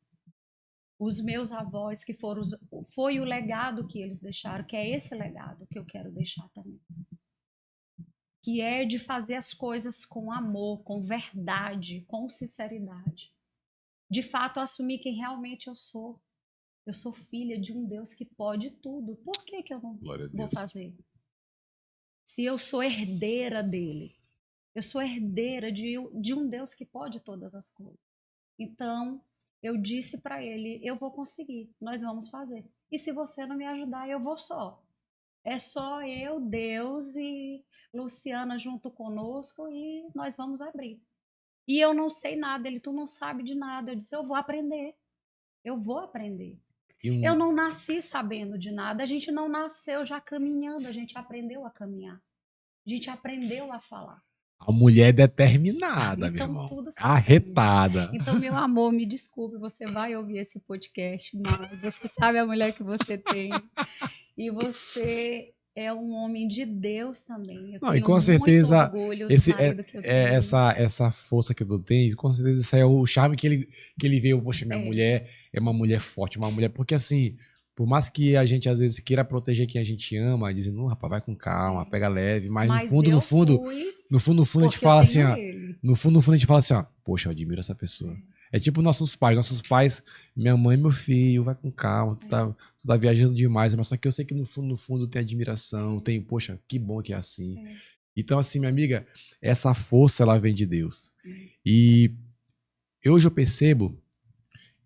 os meus avós, que foi o legado que eles deixaram, que é esse legado que eu quero deixar também. Que é de fazer as coisas com amor, com verdade, com sinceridade. De fato, assumir quem realmente eu sou. Eu sou filha de um Deus que pode tudo. Por que eu não vou fazer? Se eu sou herdeira dele. Eu sou herdeira de um Deus que pode todas as coisas. Então, eu disse para ele, eu vou conseguir, nós vamos fazer. E se você não me ajudar, eu vou só. É só eu, Deus e Luciana junto conosco e nós vamos abrir. E eu não sei nada, tu não sabe de nada. Eu disse, eu vou aprender. Eu vou aprender. Eu não nasci sabendo de nada, a gente não nasceu já caminhando, a gente aprendeu a caminhar. A gente aprendeu a falar. A mulher determinada, meu Então irmão. tudo se Arretada. Então, meu amor, me desculpe, você vai ouvir esse podcast, mas você sabe a mulher que você tem. E você é um homem de Deus também. Eu Não, e tenho com muito certeza orgulho do marido que eu tenho. essa força que tu tem, com certeza isso aí é o charme que ele veio. Poxa, minha mulher é uma mulher forte, uma mulher. Porque assim, por mais que a gente às vezes queira proteger quem a gente ama, dizendo, não, rapaz, vai com calma, pega leve, mas no fundo a gente fala assim, ó. No fundo a gente fala assim, ó, poxa, eu admiro essa pessoa. É tipo nossos pais, minha mãe e meu filho, vai com calma, tu tá viajando demais, mas só que eu sei que no fundo tem admiração, tem, poxa, que bom que é assim. Então, assim, minha amiga, essa força, ela vem de Deus. E hoje eu percebo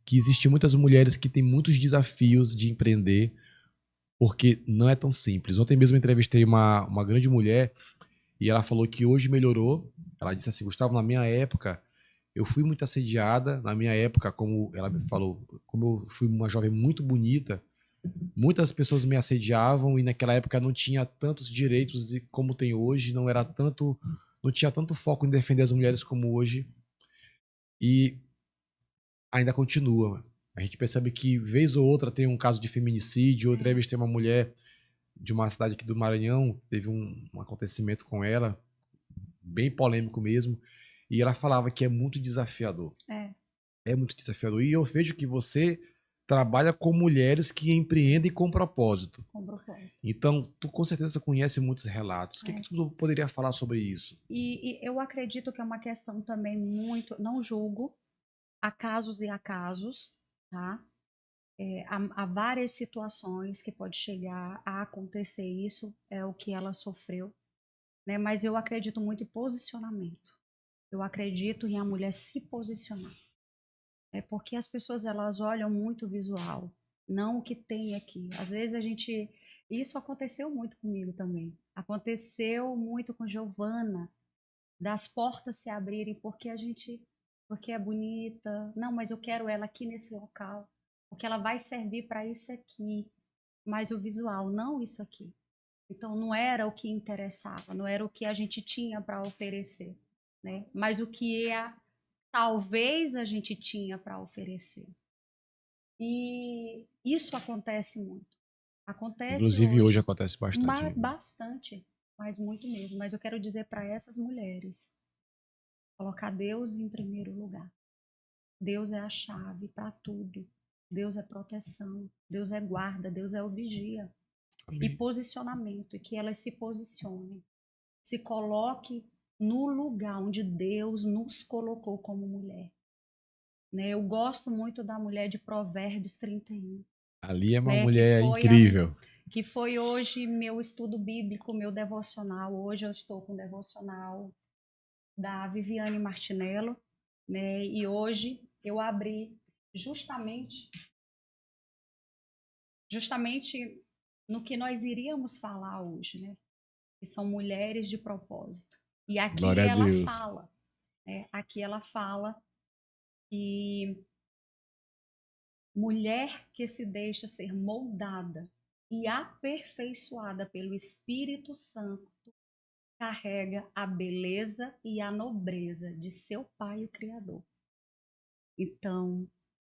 que existem muitas mulheres que têm muitos desafios de empreender, porque não é tão simples. Ontem mesmo eu entrevistei uma grande mulher e ela falou que hoje melhorou. Ela disse assim, Gustavo, na minha época, eu fui muito assediada. Na minha época, como ela me falou, como eu fui uma jovem muito bonita, muitas pessoas me assediavam e naquela época não tinha tantos direitos como tem hoje, não tinha tanto foco em defender as mulheres como hoje. E ainda continua. A gente percebe que vez ou outra tem um caso de feminicídio. Outra vez tem uma mulher de uma cidade aqui do Maranhão, teve um acontecimento com ela, bem polêmico mesmo, e ela falava que é muito desafiador. É muito desafiador. E eu vejo que você trabalha com mulheres que empreendem com propósito. Com propósito. Então, tu com certeza conhece muitos relatos. O que tu poderia falar sobre isso? E eu acredito que é uma questão também muito, não julgo, há casos e há casos, tá? Há várias situações que pode chegar a acontecer isso, é o que ela sofreu, né? Mas eu acredito muito em posicionamento. Eu acredito em a mulher se posicionar. É porque as pessoas elas olham muito o visual, não o que tem aqui. Às vezes isso aconteceu muito comigo também. Aconteceu muito com Giovana, das portas se abrirem porque porque é bonita. Não, mas eu quero ela aqui nesse local, porque ela vai servir para isso aqui. Mas o visual, não isso aqui. Então não era o que interessava, não era o que a gente tinha para oferecer, né? Mas o que talvez a gente tinha para oferecer. E isso acontece muito. Acontece Inclusive hoje hoje, acontece bastante. bastante, mas muito mesmo. Mas eu quero dizer para essas mulheres, colocar Deus em primeiro lugar. Deus é a chave para tudo. Deus é proteção, Deus é guarda, Deus é o vigia. E Amém. posicionamento, e que elas se posicionem, se coloque no lugar onde Deus nos colocou como mulher. Né? Eu gosto muito da mulher de Provérbios 31, Ali é uma né? mulher incrível. Que foi hoje meu estudo bíblico, meu devocional. Hoje eu estou com o devocional da Viviane Martinello, né? E hoje eu abri justamente no que nós iríamos falar hoje, né? Que são mulheres de propósito. E aqui Glória a ela Deus. fala, né? Aqui ela fala que mulher que se deixa ser moldada e aperfeiçoada pelo Espírito Santo carrega a beleza e a nobreza de seu Pai, o Criador. Então,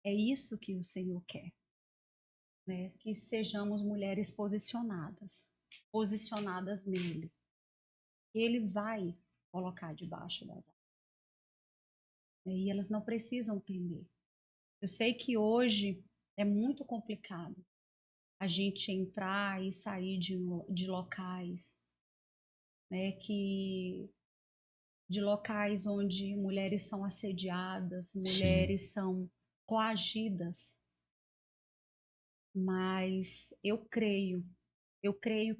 é isso que o Senhor quer, né? Que sejamos mulheres posicionadas nele. Ele vai colocar debaixo das asas. E elas não precisam temer. Eu sei que hoje é muito complicado a gente entrar e sair de locais, né, de locais onde mulheres são assediadas, Sim. mulheres são coagidas. Mas eu creio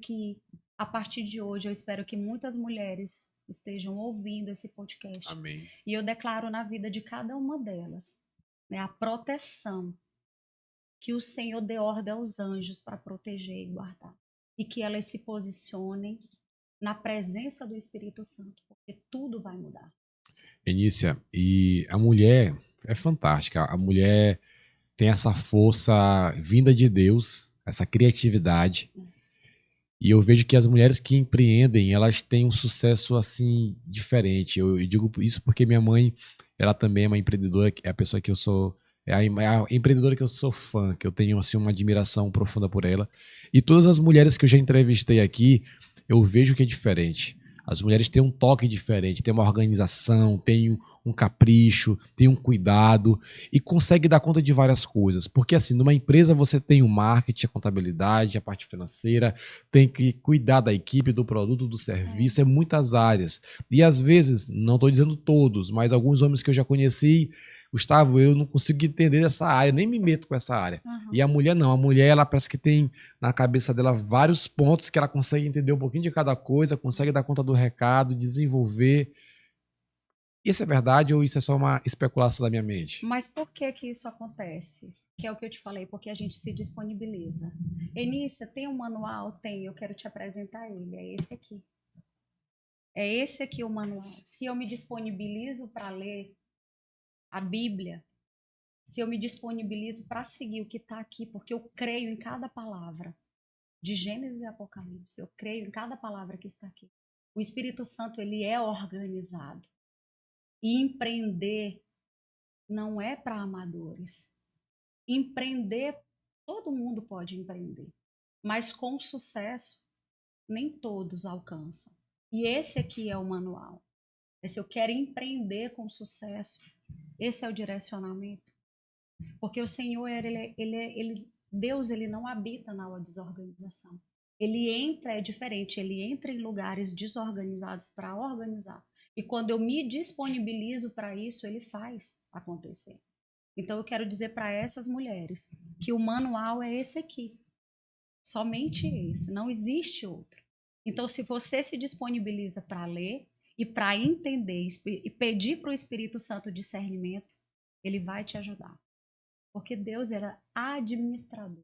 que a partir de hoje, eu espero que muitas mulheres estejam ouvindo esse podcast. Amém. E eu declaro na vida de cada uma delas, né, a proteção que o Senhor dê ordem aos anjos para proteger e guardar. E que elas se posicionem na presença do Espírito Santo, porque tudo vai mudar. Enícia, e a mulher é fantástica. A mulher tem essa força vinda de Deus, essa criatividade. E eu vejo que as mulheres que empreendem, elas têm um sucesso assim diferente. Eu digo isso porque minha mãe, ela também é uma empreendedora, é a pessoa que eu sou, é a empreendedora que eu sou fã, que eu tenho assim uma admiração profunda por ela. E todas as mulheres que eu já entrevistei aqui, eu vejo que é diferente. As mulheres têm um toque diferente, têm uma organização, têm um capricho, têm um cuidado e conseguem dar conta de várias coisas. Porque assim, numa empresa você tem o marketing, a contabilidade, a parte financeira, tem que cuidar da equipe, do produto, do serviço, é muitas áreas. E às vezes, não estou dizendo todos, mas alguns homens que eu já conheci, Gustavo, eu não consigo entender essa área, nem me meto com essa área. Uhum. E a mulher não, a mulher ela parece que tem na cabeça dela vários pontos que ela consegue entender um pouquinho de cada coisa, consegue dar conta do recado, desenvolver. Isso é verdade ou isso é só uma especulação da minha mente? Mas por que que isso acontece? Que é o que eu te falei, porque a gente se disponibiliza. Enícia, tem um manual? Tem, eu quero te apresentar ele. É esse aqui. É esse aqui o manual. Se eu me disponibilizo para ler a Bíblia, se eu me disponibilizo para seguir o que está aqui, porque eu creio em cada palavra, de Gênesis e Apocalipse, eu creio em cada palavra que está aqui. O Espírito Santo, ele é organizado. E empreender não é para amadores. Empreender, todo mundo pode empreender, mas com sucesso, nem todos alcançam. E esse aqui é o manual. Se eu quero empreender com sucesso, esse é o direcionamento. Porque o Senhor, Deus, ele não habita na desorganização. Ele entra, é diferente, ele entra em lugares desorganizados para organizar. E quando eu me disponibilizo para isso, ele faz acontecer. Então eu quero dizer para essas mulheres que o manual é esse aqui. Somente esse, não existe outro. Então se você se disponibiliza para ler e para entender e pedir para o Espírito Santo discernimento, ele vai te ajudar. Porque Deus era administrador.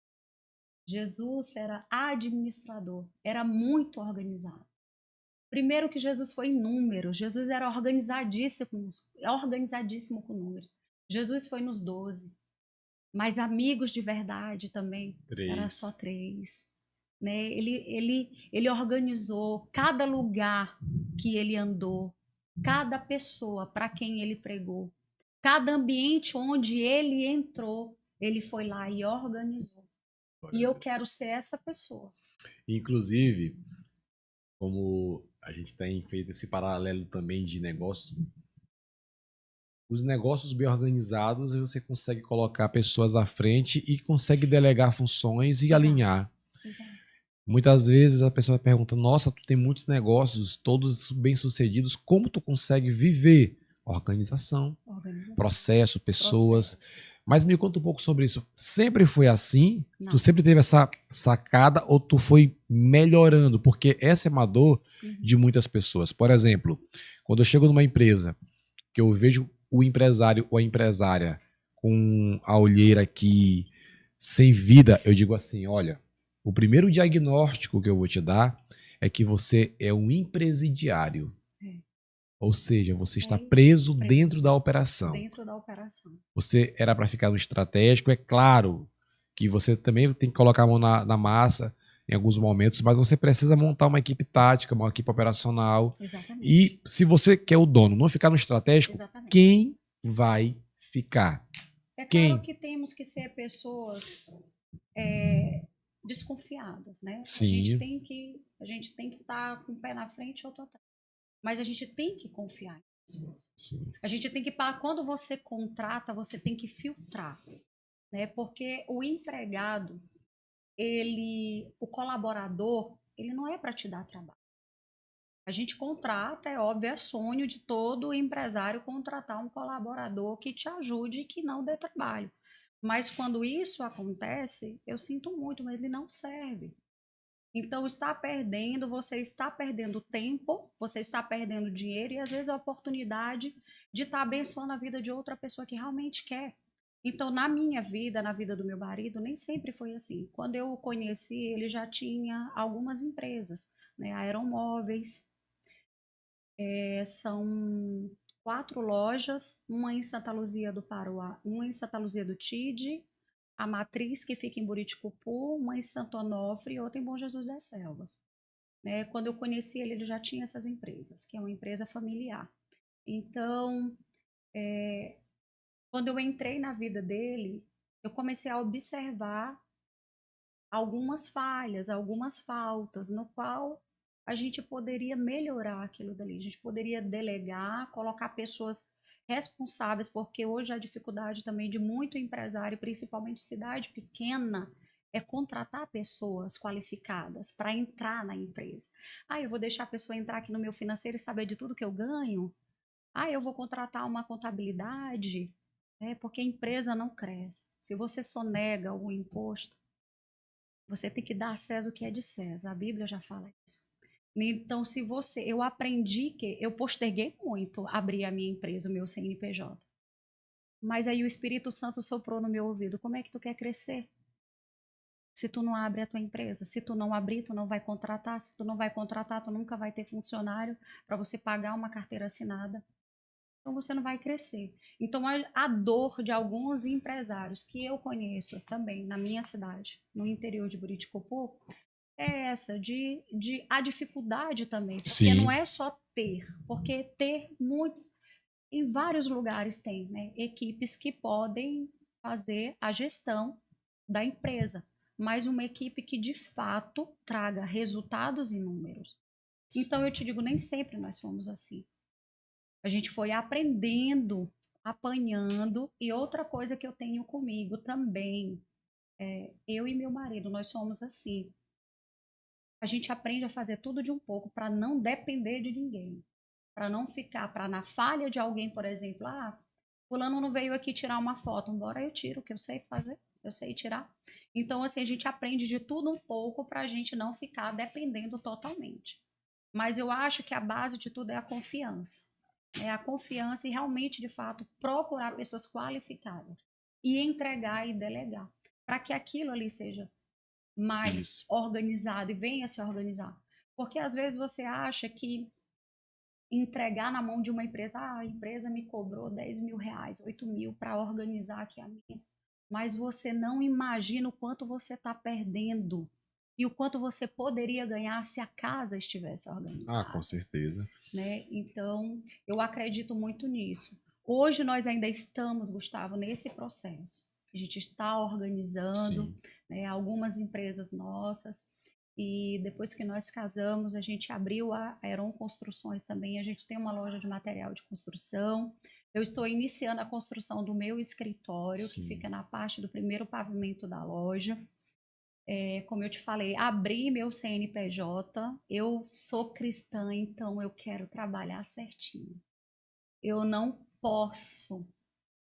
Jesus era administrador, era muito organizado. Primeiro que Jesus foi em números, Jesus era organizadíssimo com números. Jesus foi nos 12, mas amigos de verdade também, era só 3. né? Ele organizou cada lugar que ele andou, cada pessoa para quem ele pregou, cada ambiente onde ele entrou, ele foi lá e organizou. E eu quero ser essa pessoa. Inclusive, como a gente tem feito esse paralelo também de negócios, os negócios bem organizados, você consegue colocar pessoas à frente e consegue delegar funções e Exato. alinhar. Exato. Muitas vezes a pessoa pergunta: nossa, tu tem muitos negócios, todos bem-sucedidos, como tu consegue viver? Organização, processo, pessoas. Mas me conta um pouco sobre isso. Sempre foi assim? Não. Tu sempre teve essa sacada ou tu foi melhorando? Porque essa é uma dor de muitas pessoas. Por exemplo, quando eu chego numa empresa, que eu vejo o empresário ou a empresária com a olheira aqui sem vida, eu digo assim: olha, o primeiro diagnóstico que eu vou te dar é que você é um empresidiário. Ou seja, você está preso dentro da operação. Dentro da operação. Você era para ficar no estratégico, é claro que você também tem que colocar a mão na massa em alguns momentos, mas você precisa montar uma equipe tática, uma equipe operacional. Exatamente. E se você quer o dono não ficar no estratégico, Exatamente. quem vai ficar? É claro Quem? que temos que ser pessoas desconfiadas, né? Sim. A gente tem que estar com o pé na frente e outro atrás. Mas a gente tem que confiar em pessoas. Sim. A gente tem que, quando você contrata, você tem que filtrar, né? Porque o empregado, o colaborador, ele não é para te dar trabalho. A gente contrata, é óbvio, é sonho de todo empresário contratar um colaborador que te ajude e que não dê trabalho. Mas quando isso acontece, eu sinto muito, mas ele não serve. Então, você está perdendo tempo, você está perdendo dinheiro e às vezes a oportunidade de estar abençoando a vida de outra pessoa que realmente quer. Então, na minha vida, na vida do meu marido, nem sempre foi assim. Quando eu o conheci, ele já tinha algumas empresas, né? Aeromóveis, são 4 lojas, uma em Santa Luzia do Paruá, uma em Santa Luzia do Tide, a matriz que fica em Buriticupu, uma em Santo Onofre e outra em Bom Jesus das Selvas. Né? Quando eu conheci ele, ele já tinha essas empresas, que é uma empresa familiar. Então, quando eu entrei na vida dele, eu comecei a observar algumas falhas, algumas faltas, no qual a gente poderia melhorar aquilo dali. A gente poderia delegar, colocar pessoas responsáveis, porque hoje a dificuldade também de muito empresário, principalmente cidade pequena, é contratar pessoas qualificadas para entrar na empresa. Ah, eu vou deixar a pessoa entrar aqui no meu financeiro e saber de tudo que eu ganho? Ah, eu vou contratar uma contabilidade? Porque a empresa não cresce. Se você só nega o imposto, você tem que dar a César o que é de César. A Bíblia já fala isso. Então, eu aprendi que eu posterguei muito abrir a minha empresa, o meu CNPJ. Mas aí o Espírito Santo soprou no meu ouvido: como é que tu quer crescer? Se tu não abre a tua empresa, se tu não abrir, tu não vai contratar, se tu não vai contratar, tu nunca vai ter funcionário para você pagar uma carteira assinada. Então você não vai crescer. Então a dor de alguns empresários que eu conheço também na minha cidade, no interior de Buriticupu, é essa, a dificuldade também, porque Sim. não é só ter, porque ter muitos, em vários lugares tem, né, equipes que podem fazer a gestão da empresa, mas uma equipe que de fato traga resultados e números. Então eu te digo, nem sempre nós fomos assim. A gente foi aprendendo, apanhando, e outra coisa que eu tenho comigo também, eu e meu marido, nós somos assim. A gente aprende a fazer tudo de um pouco para não depender de ninguém. Para não ficar, para na falha de alguém, por exemplo, fulano não veio aqui tirar uma foto, embora eu tiro, que eu sei fazer, eu sei tirar. Então, assim, a gente aprende de tudo um pouco para a gente não ficar dependendo totalmente. Mas eu acho que a base de tudo é a confiança. É a confiança e realmente, de fato, procurar pessoas qualificadas e entregar e delegar, para que aquilo ali seja mais organizado e venha se organizar. Porque às vezes você acha que entregar na mão de uma empresa, a empresa me cobrou 10 mil reais, 8 mil para organizar aqui a minha, mas você não imagina o quanto você está perdendo e o quanto você poderia ganhar se a casa estivesse organizada. com certeza. Né? Então, eu acredito muito nisso. Hoje nós ainda estamos, Gustavo, nesse processo. A gente está organizando, né, algumas empresas nossas, e depois que nós casamos, a gente abriu a Heron Construções também. A gente tem uma loja de material de construção. Eu estou iniciando a construção do meu escritório, que fica na parte do primeiro pavimento da loja. Como eu te falei, abri meu CNPJ, eu sou cristã, então eu quero trabalhar certinho. Eu não posso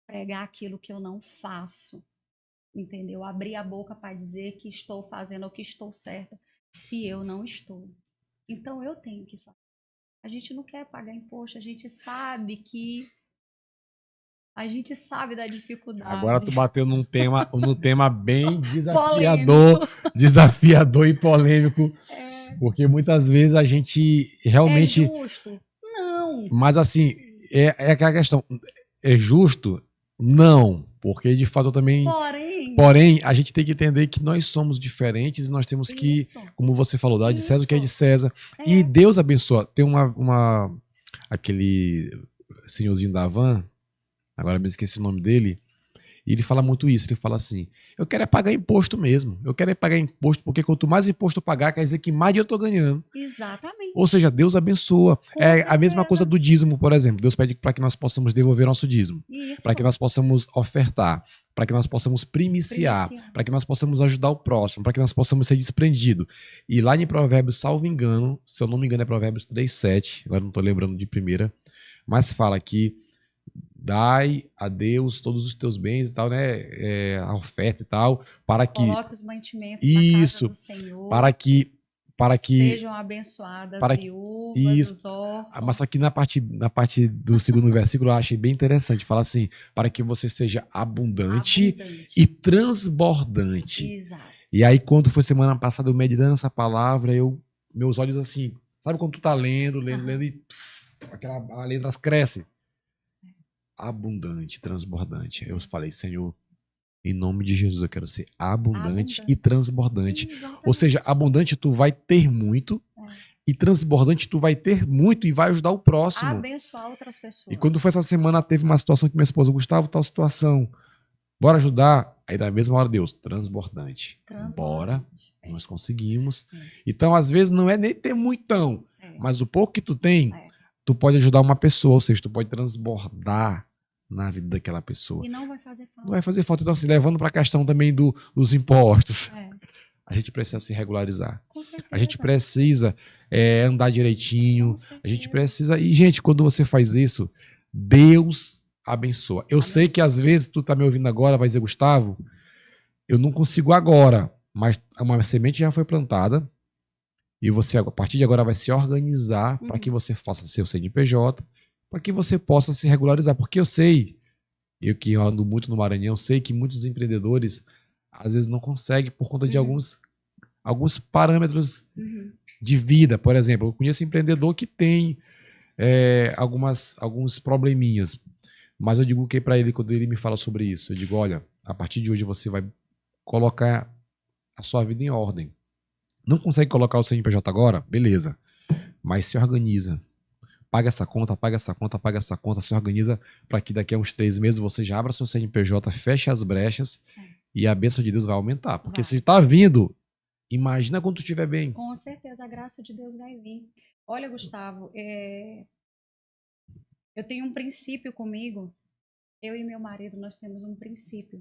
pregar aquilo que eu não faço, entendeu? Abrir a boca para dizer que estou fazendo ou que estou certa, se eu não estou. Então eu tenho que fazer. A gente não quer pagar imposto, a gente sabe da dificuldade. Agora tu bateu num tema bem Polêmico. desafiador e polêmico, porque muitas vezes a gente realmente... É justo? Não. Mas assim, é aquela questão, é justo? Não, porque de fato eu também... Porém, a gente tem que entender que nós somos diferentes e nós temos que, como você falou, dar de César o que é de César. E Deus abençoa. Tem aquele senhorzinho da van, agora me esqueci o nome dele, e ele fala muito isso, ele fala assim, eu quero é pagar imposto mesmo, eu quero é pagar imposto, porque quanto mais imposto eu pagar, quer dizer que mais dinheiro eu tô ganhando. Exatamente. Ou seja, Deus abençoa. A mesma coisa do dízimo, por exemplo. Deus pede para que nós possamos devolver nosso dízimo, para que nós possamos ofertar, para que nós possamos primiciar, para que nós possamos ajudar o próximo, para que nós possamos ser desprendidos. E lá em Provérbios, salvo engano, se eu não me engano é Provérbios 3:7, agora não estou lembrando de primeira, mas fala que dai a Deus todos os teus bens e tal, né? A oferta e tal, para que... Coloque os mantimentos na casa do Senhor. Para que sejam abençoadas as viúvas, os órfãos. Mas aqui na parte do segundo versículo eu achei bem interessante. Fala assim, para que você seja abundante e transbordante. Exato. E aí quando foi semana passada eu meditando essa palavra, meus olhos assim, sabe quando tu tá lendo e a letra cresce? Abundante, transbordante. Eu falei, Senhor, em nome de Jesus, eu quero ser abundante e transbordante. Exatamente. Ou seja, abundante tu vai ter muito e transbordante tu vai ter muito e vai ajudar o próximo. Abençoar outras pessoas. E quando foi essa semana, teve uma situação que minha esposa, Gustavo, tal situação. Bora ajudar? Aí na mesma hora, Deus, transbordante. Bora, nós conseguimos. Então, às vezes, não é nem ter muitão, mas o pouco que tu tem, tu pode ajudar uma pessoa, ou seja, tu pode transbordar na vida daquela pessoa. E não vai fazer falta. Não vai fazer falta. Então, assim, levando para a questão também dos impostos, a gente precisa se regularizar. Com certeza. A gente precisa andar direitinho. A gente precisa... E, gente, quando você faz isso, Deus abençoa. Eu sei que às vezes tu tá me ouvindo agora, vai dizer, Gustavo, eu não consigo agora, mas uma semente já foi plantada e você, a partir de agora, vai se organizar para que você faça seu CNPJ, para que você possa se regularizar. Porque eu sei, eu que ando muito no Maranhão, sei que muitos empreendedores às vezes não conseguem por conta de alguns parâmetros de vida. Por exemplo, eu conheço empreendedor que tem alguns probleminhas, mas eu digo o que para ele quando ele me fala sobre isso? Eu digo, olha, a partir de hoje você vai colocar a sua vida em ordem. Não consegue colocar o CNPJ agora? Beleza. Mas se organiza. Paga essa conta, paga essa conta, paga essa conta, se organiza para que daqui a uns 3 meses você já abra seu CNPJ, feche as brechas e a bênção de Deus vai aumentar. Porque se está vindo, imagina quando tu estiver bem. Com certeza a graça de Deus vai vir. Olha, Gustavo, eu tenho um princípio comigo. Eu e meu marido, nós temos um princípio,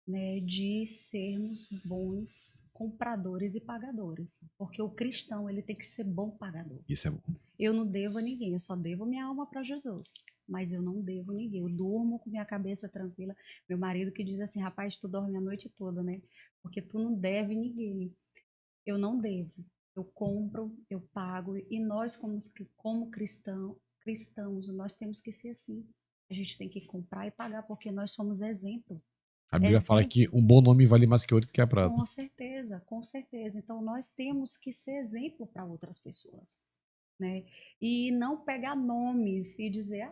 né, de sermos bons compradores e pagadores. Porque o cristão, ele tem que ser bom pagador. Isso é bom. Eu não devo a ninguém, eu só devo minha alma para Jesus. Mas eu não devo a ninguém. Eu durmo com minha cabeça tranquila. Meu marido que diz assim, rapaz, tu dorme a noite toda, né? Porque tu não deve ninguém. Eu não devo. Eu compro, eu pago. E nós, como cristãos, nós temos que ser assim. A gente tem que comprar e pagar, porque nós somos exemplo. A Bíblia fala que um bom nome vale mais que ouro que a prata. Com certeza, com certeza. Então, nós temos que ser exemplo para outras pessoas, né? E não pegar nomes e dizer,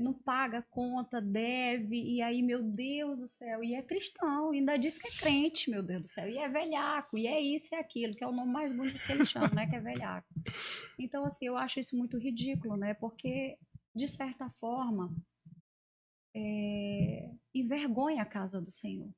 não paga a conta, deve, e aí, meu Deus do céu, e é cristão, ainda diz que é crente, meu Deus do céu, e é velhaco, e é isso e aquilo, que é o nome mais bonito que ele chama, né, que é velhaco. Então, assim, eu acho isso muito ridículo, né, porque, de certa forma, envergonha a casa do Senhor,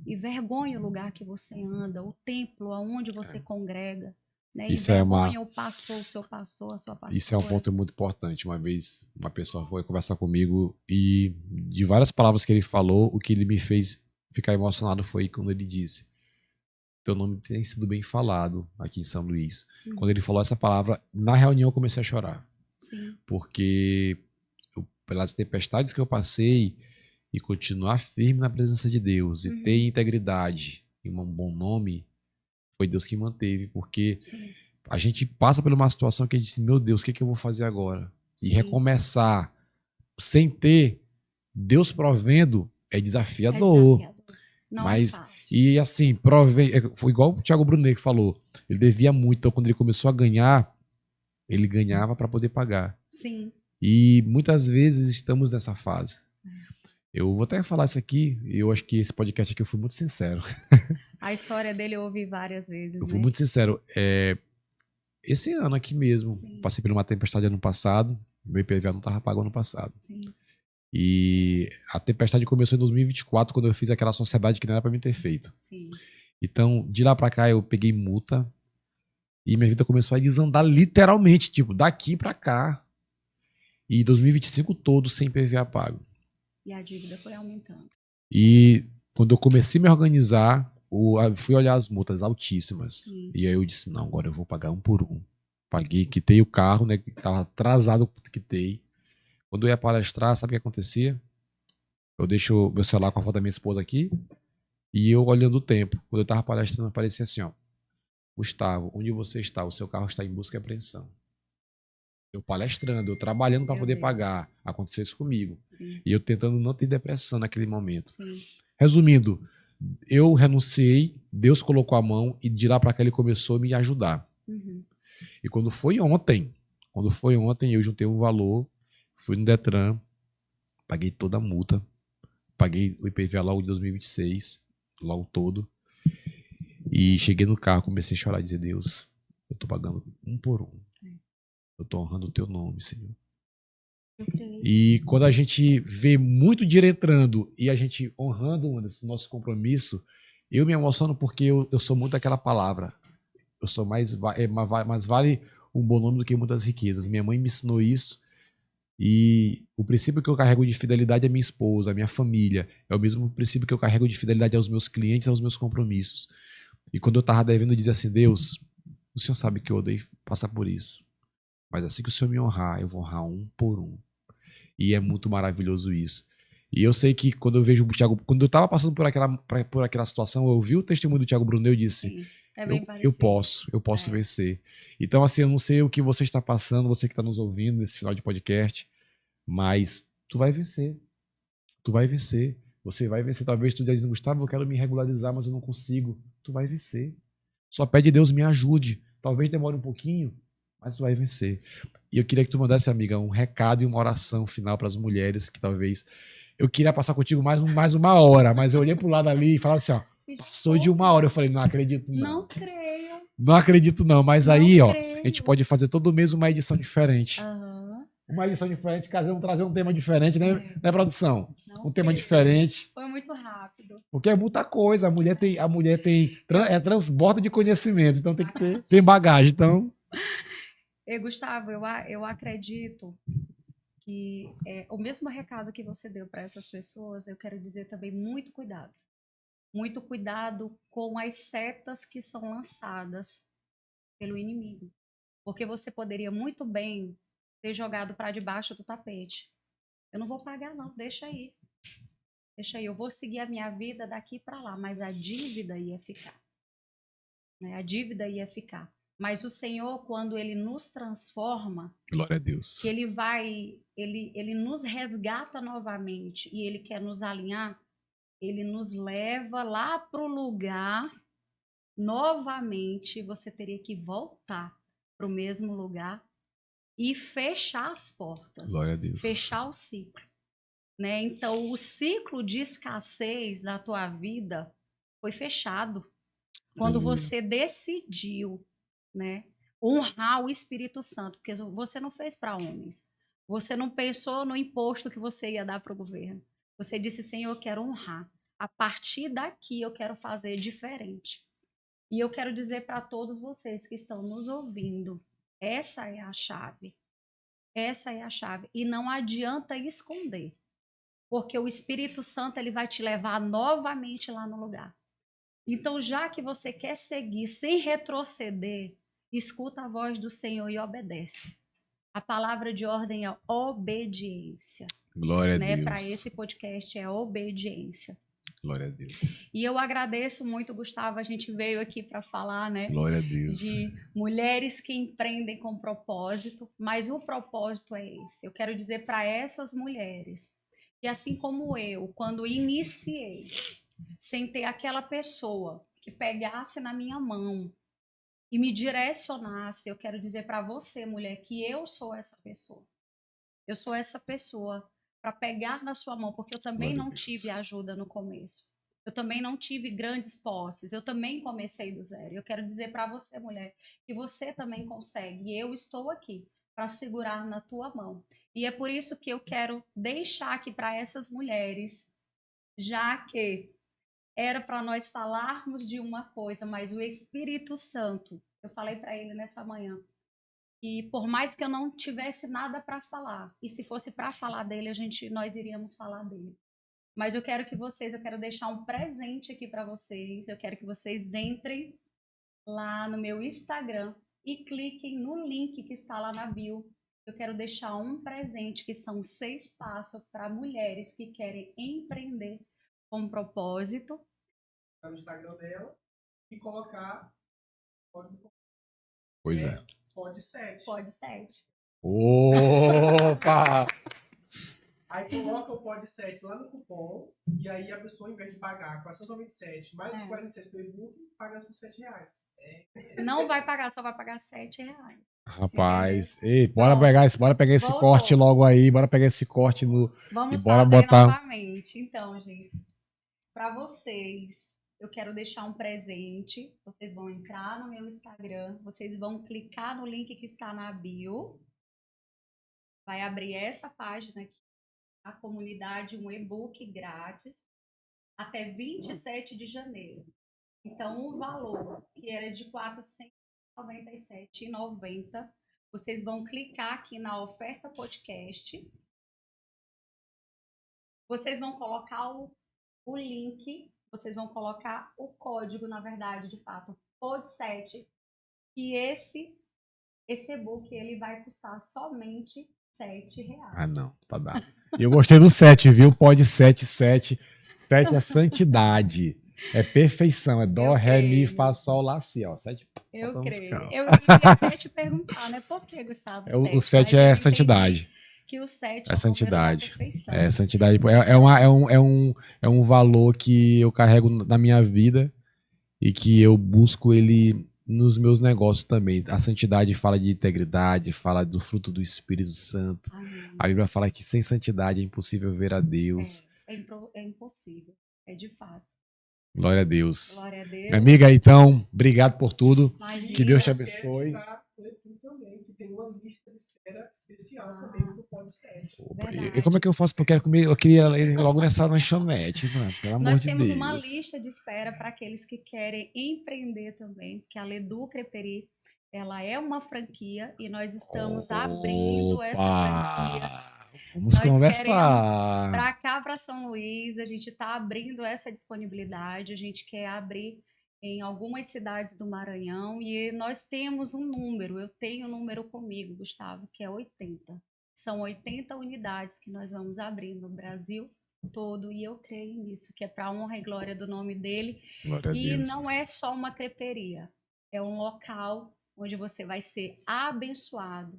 envergonha o lugar que você anda, o templo aonde você congrega, né, Isso é envergonha o pastor, o seu pastor, a sua Isso é um pastora. ponto muito importante. Uma vez, uma pessoa foi conversar comigo e, de várias palavras que ele falou, o que ele me fez ficar emocionado foi quando ele disse: teu nome tem sido bem falado aqui em São Luís. Quando ele falou essa palavra, na reunião eu comecei a chorar. Sim, Porque pelas tempestades que eu passei e continuar firme na presença de Deus e ter integridade e um bom nome, foi Deus que manteve. Porque sim, a gente passa por uma situação que a gente diz, meu Deus, o que, que eu vou fazer agora? E sim. recomeçar sem ter Deus provendo é É desafiador. desafiador. Não Mas, é fácil. e assim, foi igual o Thiago Brunet que falou, ele devia muito, então quando ele começou a ganhar, ele ganhava para poder pagar. Sim. E muitas vezes estamos nessa fase. Eu vou até falar isso aqui, e eu acho que esse podcast aqui eu fui muito sincero. A história dele eu ouvi várias vezes, Eu né? fui muito sincero. Esse ano aqui mesmo, Sim. passei por uma tempestade ano passado, meu IPVA não estava pago ano passado. Sim. E a tempestade começou em 2024, quando eu fiz aquela sociedade que não era para mim ter feito. Sim. Então, de lá para cá, eu peguei multa e minha vida começou a desandar literalmente, tipo, daqui para cá. E 2025 todo sem IPVA pago. E a dívida foi aumentando. E quando eu comecei a me organizar, fui olhar as multas altíssimas. Sim. E aí eu disse, não, agora eu vou pagar um por um. Paguei, quitei o carro, né, que tava atrasado, quitei. Quando eu ia palestrar, sabe o que acontecia? Eu deixo meu celular com a foto da minha esposa aqui e eu olhando o tempo. Quando eu tava palestrando, aparecia assim, ó. Gustavo, onde você está? O seu carro está em busca e apreensão. Eu palestrando, eu trabalhando para Meu poder Deus. pagar. Aconteceu isso comigo. Sim. E eu tentando não ter depressão naquele momento. Sim. Resumindo, eu renunciei, Deus colocou a mão e de lá para cá ele começou a me ajudar. E quando foi ontem, eu juntei um valor, fui no Detran, paguei toda a multa, paguei o IPVA logo de 2026, logo todo. E cheguei no carro, comecei a chorar e dizer, Deus, eu tô pagando um por um. Eu tô honrando o teu nome, Senhor. Eu creio. E quando a gente vê muito dinheiro entrando e a gente honrando o nosso compromisso, eu me emociono porque eu sou muito aquela palavra. Eu sou mais vale um bom nome do que muitas riquezas. Minha mãe me ensinou isso. E o princípio que eu carrego de fidelidade à minha esposa, à minha família, é o mesmo princípio que eu carrego de fidelidade aos meus clientes, aos meus compromissos. E quando eu estava devendo, eu dizia assim, Deus, o Senhor sabe que eu odeio passar por isso. Mas assim que o Senhor me honrar, eu vou honrar um por um. E é muito maravilhoso isso. E eu sei que quando eu vejo o Thiago, quando eu estava passando por aquela situação, eu vi o testemunho do Thiago Brunet e disse, Sim. É bem eu parecido. posso vencer. Então, assim, eu não sei o que você está passando, você que está nos ouvindo nesse final de podcast, mas tu vai vencer. Tu vai vencer. Você vai vencer. Talvez tu diz, Gustavo, eu quero me regularizar, mas eu não consigo. Tu vai vencer. Só pede Deus me ajude. Talvez demore um pouquinho, mas tu vai vencer. E eu queria que tu mandasse, amiga, um recado e uma oração final para as mulheres que talvez... Eu queria passar contigo mais uma hora, mas eu olhei pro lado ali e falava assim, ó, passou de uma hora. Eu falei, não acredito não. Não creio. Não acredito não, mas Não aí, ó, creio. a gente pode fazer todo mês uma edição diferente. Aham. Uma edição diferente, trazer um tema diferente, né, né produção? Não Um tema creio. diferente. Foi muito rápido. Porque é muita coisa. A mulher tem transborda de conhecimento, então tem bagagem. Então, E, Gustavo, eu acredito que o mesmo recado que você deu para essas pessoas, eu quero dizer também muito cuidado. Muito cuidado com as setas que são lançadas pelo inimigo. Porque você poderia muito bem ter jogado para debaixo do tapete. Eu não vou pagar não, deixa aí. Deixa aí, eu vou seguir a minha vida daqui para lá, mas a dívida ia ficar. Né? A dívida ia ficar. Mas o Senhor, quando Ele nos transforma, glória a Deus. que Ele nos resgata novamente e Ele quer nos alinhar, Ele nos leva lá para o lugar, novamente você teria que voltar para o mesmo lugar e fechar as portas, Glória a Deus. fechar o ciclo. né? Então, o ciclo de escassez na tua vida foi fechado quando Aleluia. você decidiu, né, honrar o Espírito Santo, porque você não fez para homens. Você não pensou no imposto que você ia dar para o governo. Você disse, Senhor, eu quero honrar. A partir daqui eu quero fazer diferente. E eu quero dizer para todos vocês que estão nos ouvindo, essa é a chave. Essa é a chave. E não adianta esconder, porque o Espírito Santo ele vai te levar novamente lá no lugar. Então, já que você quer seguir sem retroceder, escuta a voz do Senhor e obedece. A palavra de ordem é obediência. Glória a Né? Deus. Para esse podcast é obediência. Glória a Deus. E eu agradeço muito, Gustavo, a gente veio aqui para falar, né? Glória a Deus. De mulheres que empreendem com propósito, mas o propósito é esse. Eu quero dizer para essas mulheres que, assim como eu, quando iniciei, sem ter aquela pessoa que pegasse na minha mão e me direcionasse, eu quero dizer para você, mulher, que eu sou essa pessoa. Eu sou essa pessoa para pegar na sua mão, porque eu também não tive ajuda no começo. Eu também não tive grandes posses, eu também comecei do zero. Eu quero dizer para você, mulher, que você também consegue. E eu estou aqui para segurar na tua mão. E é por isso que eu quero deixar aqui para essas mulheres, já que era para nós falarmos de uma coisa, mas o Espírito Santo, eu falei para ele nessa manhã, que por mais que eu não tivesse nada para falar, e se fosse para falar dele, nós iríamos falar dele. Mas eu quero deixar um presente aqui para vocês, eu quero que vocês entrem lá no meu Instagram e cliquem no link que está lá na bio. Eu quero deixar um presente que são 6 passos para mulheres que querem empreender com propósito. No Instagram dela e colocar Pois é. Pode 7. Pode 7. Opa! Aí coloca o Pode 7 lá no cupom e aí a pessoa, em vez de pagar 497 mais os 47 do e-book, paga por R$7. Não vai pagar, só vai pagar R$7. Rapaz, ei, bora pegar esse voltou. corte logo aí, bora pegar esse corte no Vamos e bora fazer botar novamente. Então, gente, para vocês, eu quero deixar um presente. Vocês vão entrar no meu Instagram, vocês vão clicar no link que está na bio. Vai abrir essa página aqui, a comunidade, um e-book grátis, até 27 de janeiro. Então, o valor que era de R$ 497,90, vocês vão clicar aqui na oferta podcast. Vocês vão colocar o link, vocês vão colocar o código, na verdade, de fato, POD7, que esse e-book ele vai custar somente R$7. Ah, não, tá dado. E eu gostei do 7, viu? Pode 7. 7 é santidade. É perfeição. É dó, ré, mi, fá, sol, lá, si, ó. 7. Eu creio. Musical. Eu iria até te perguntar, né? Por que, Gustavo? O 7 é santidade. Que o 7 é santidade. Perfeição. É santidade. É um valor que eu carrego na minha vida e que eu busco ele nos meus negócios também. A santidade fala de integridade, fala do fruto do Espírito Santo. Amém. A Bíblia fala que sem santidade é impossível ver a Deus. É impossível. É de fato. Glória a Deus. Glória a Deus. Minha amiga, então, obrigado por tudo. Imagina. Que Deus te abençoe. Também, que tem uma lista de espera especial também do Pode 7. E como é que eu faço? Porque eu queria ir logo nessa lanchonete, mano. Pelo amor Nós de temos Deus. uma lista de espera para aqueles que querem empreender também, porque a Ledu Creperi, ela é uma franquia e nós estamos abrindo essa franquia. Vamos Nós conversar. Para cá, para São Luís, a gente está abrindo essa disponibilidade, a gente quer abrir em algumas cidades do Maranhão e nós temos um número, eu tenho um número comigo, Gustavo, que é 80. São 80 unidades que nós vamos abrir no Brasil todo e eu creio nisso, que é para a honra e glória do nome dele. Glória a E Deus. não é só uma creperia, é um local onde você vai ser abençoado,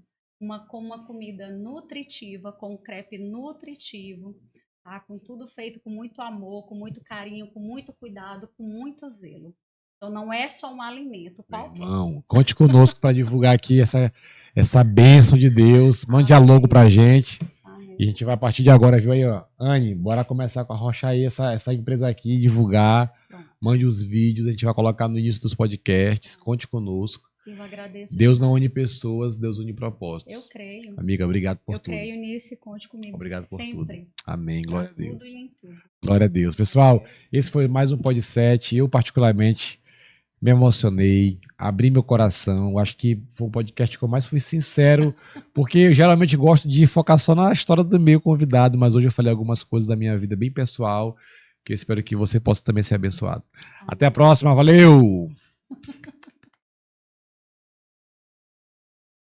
com uma comida nutritiva, com um crepe nutritivo, tá? Com tudo feito com muito amor, com muito carinho, com muito cuidado, com muito zelo. Então não é só um alimento qualquer. Irmão, conte conosco para divulgar aqui essa bênção de Deus. Mande a logo pra gente. Amém. E a gente vai a partir de agora, viu aí, ó. Anne, bora começar com arrochar aí essa empresa aqui, divulgar. Mande os vídeos, a gente vai colocar no início dos podcasts. Conte conosco. Eu agradeço. Deus não demais. une pessoas, Deus une propósitos. Eu creio. Amiga, obrigado por Eu tudo. creio nisso e conte comigo. Obrigado por tudo. sempre. Amém. Glória a Pra tudo Deus. e em tudo. Glória a Deus. Pessoal, esse foi mais um Pod 7. Eu, particularmente, me emocionei, abri meu coração. Acho que foi um podcast que eu mais fui sincero, porque eu geralmente gosto de focar só na história do meu convidado, mas hoje eu falei algumas coisas da minha vida bem pessoal, que eu espero que você possa também ser abençoado. Até a próxima. Valeu!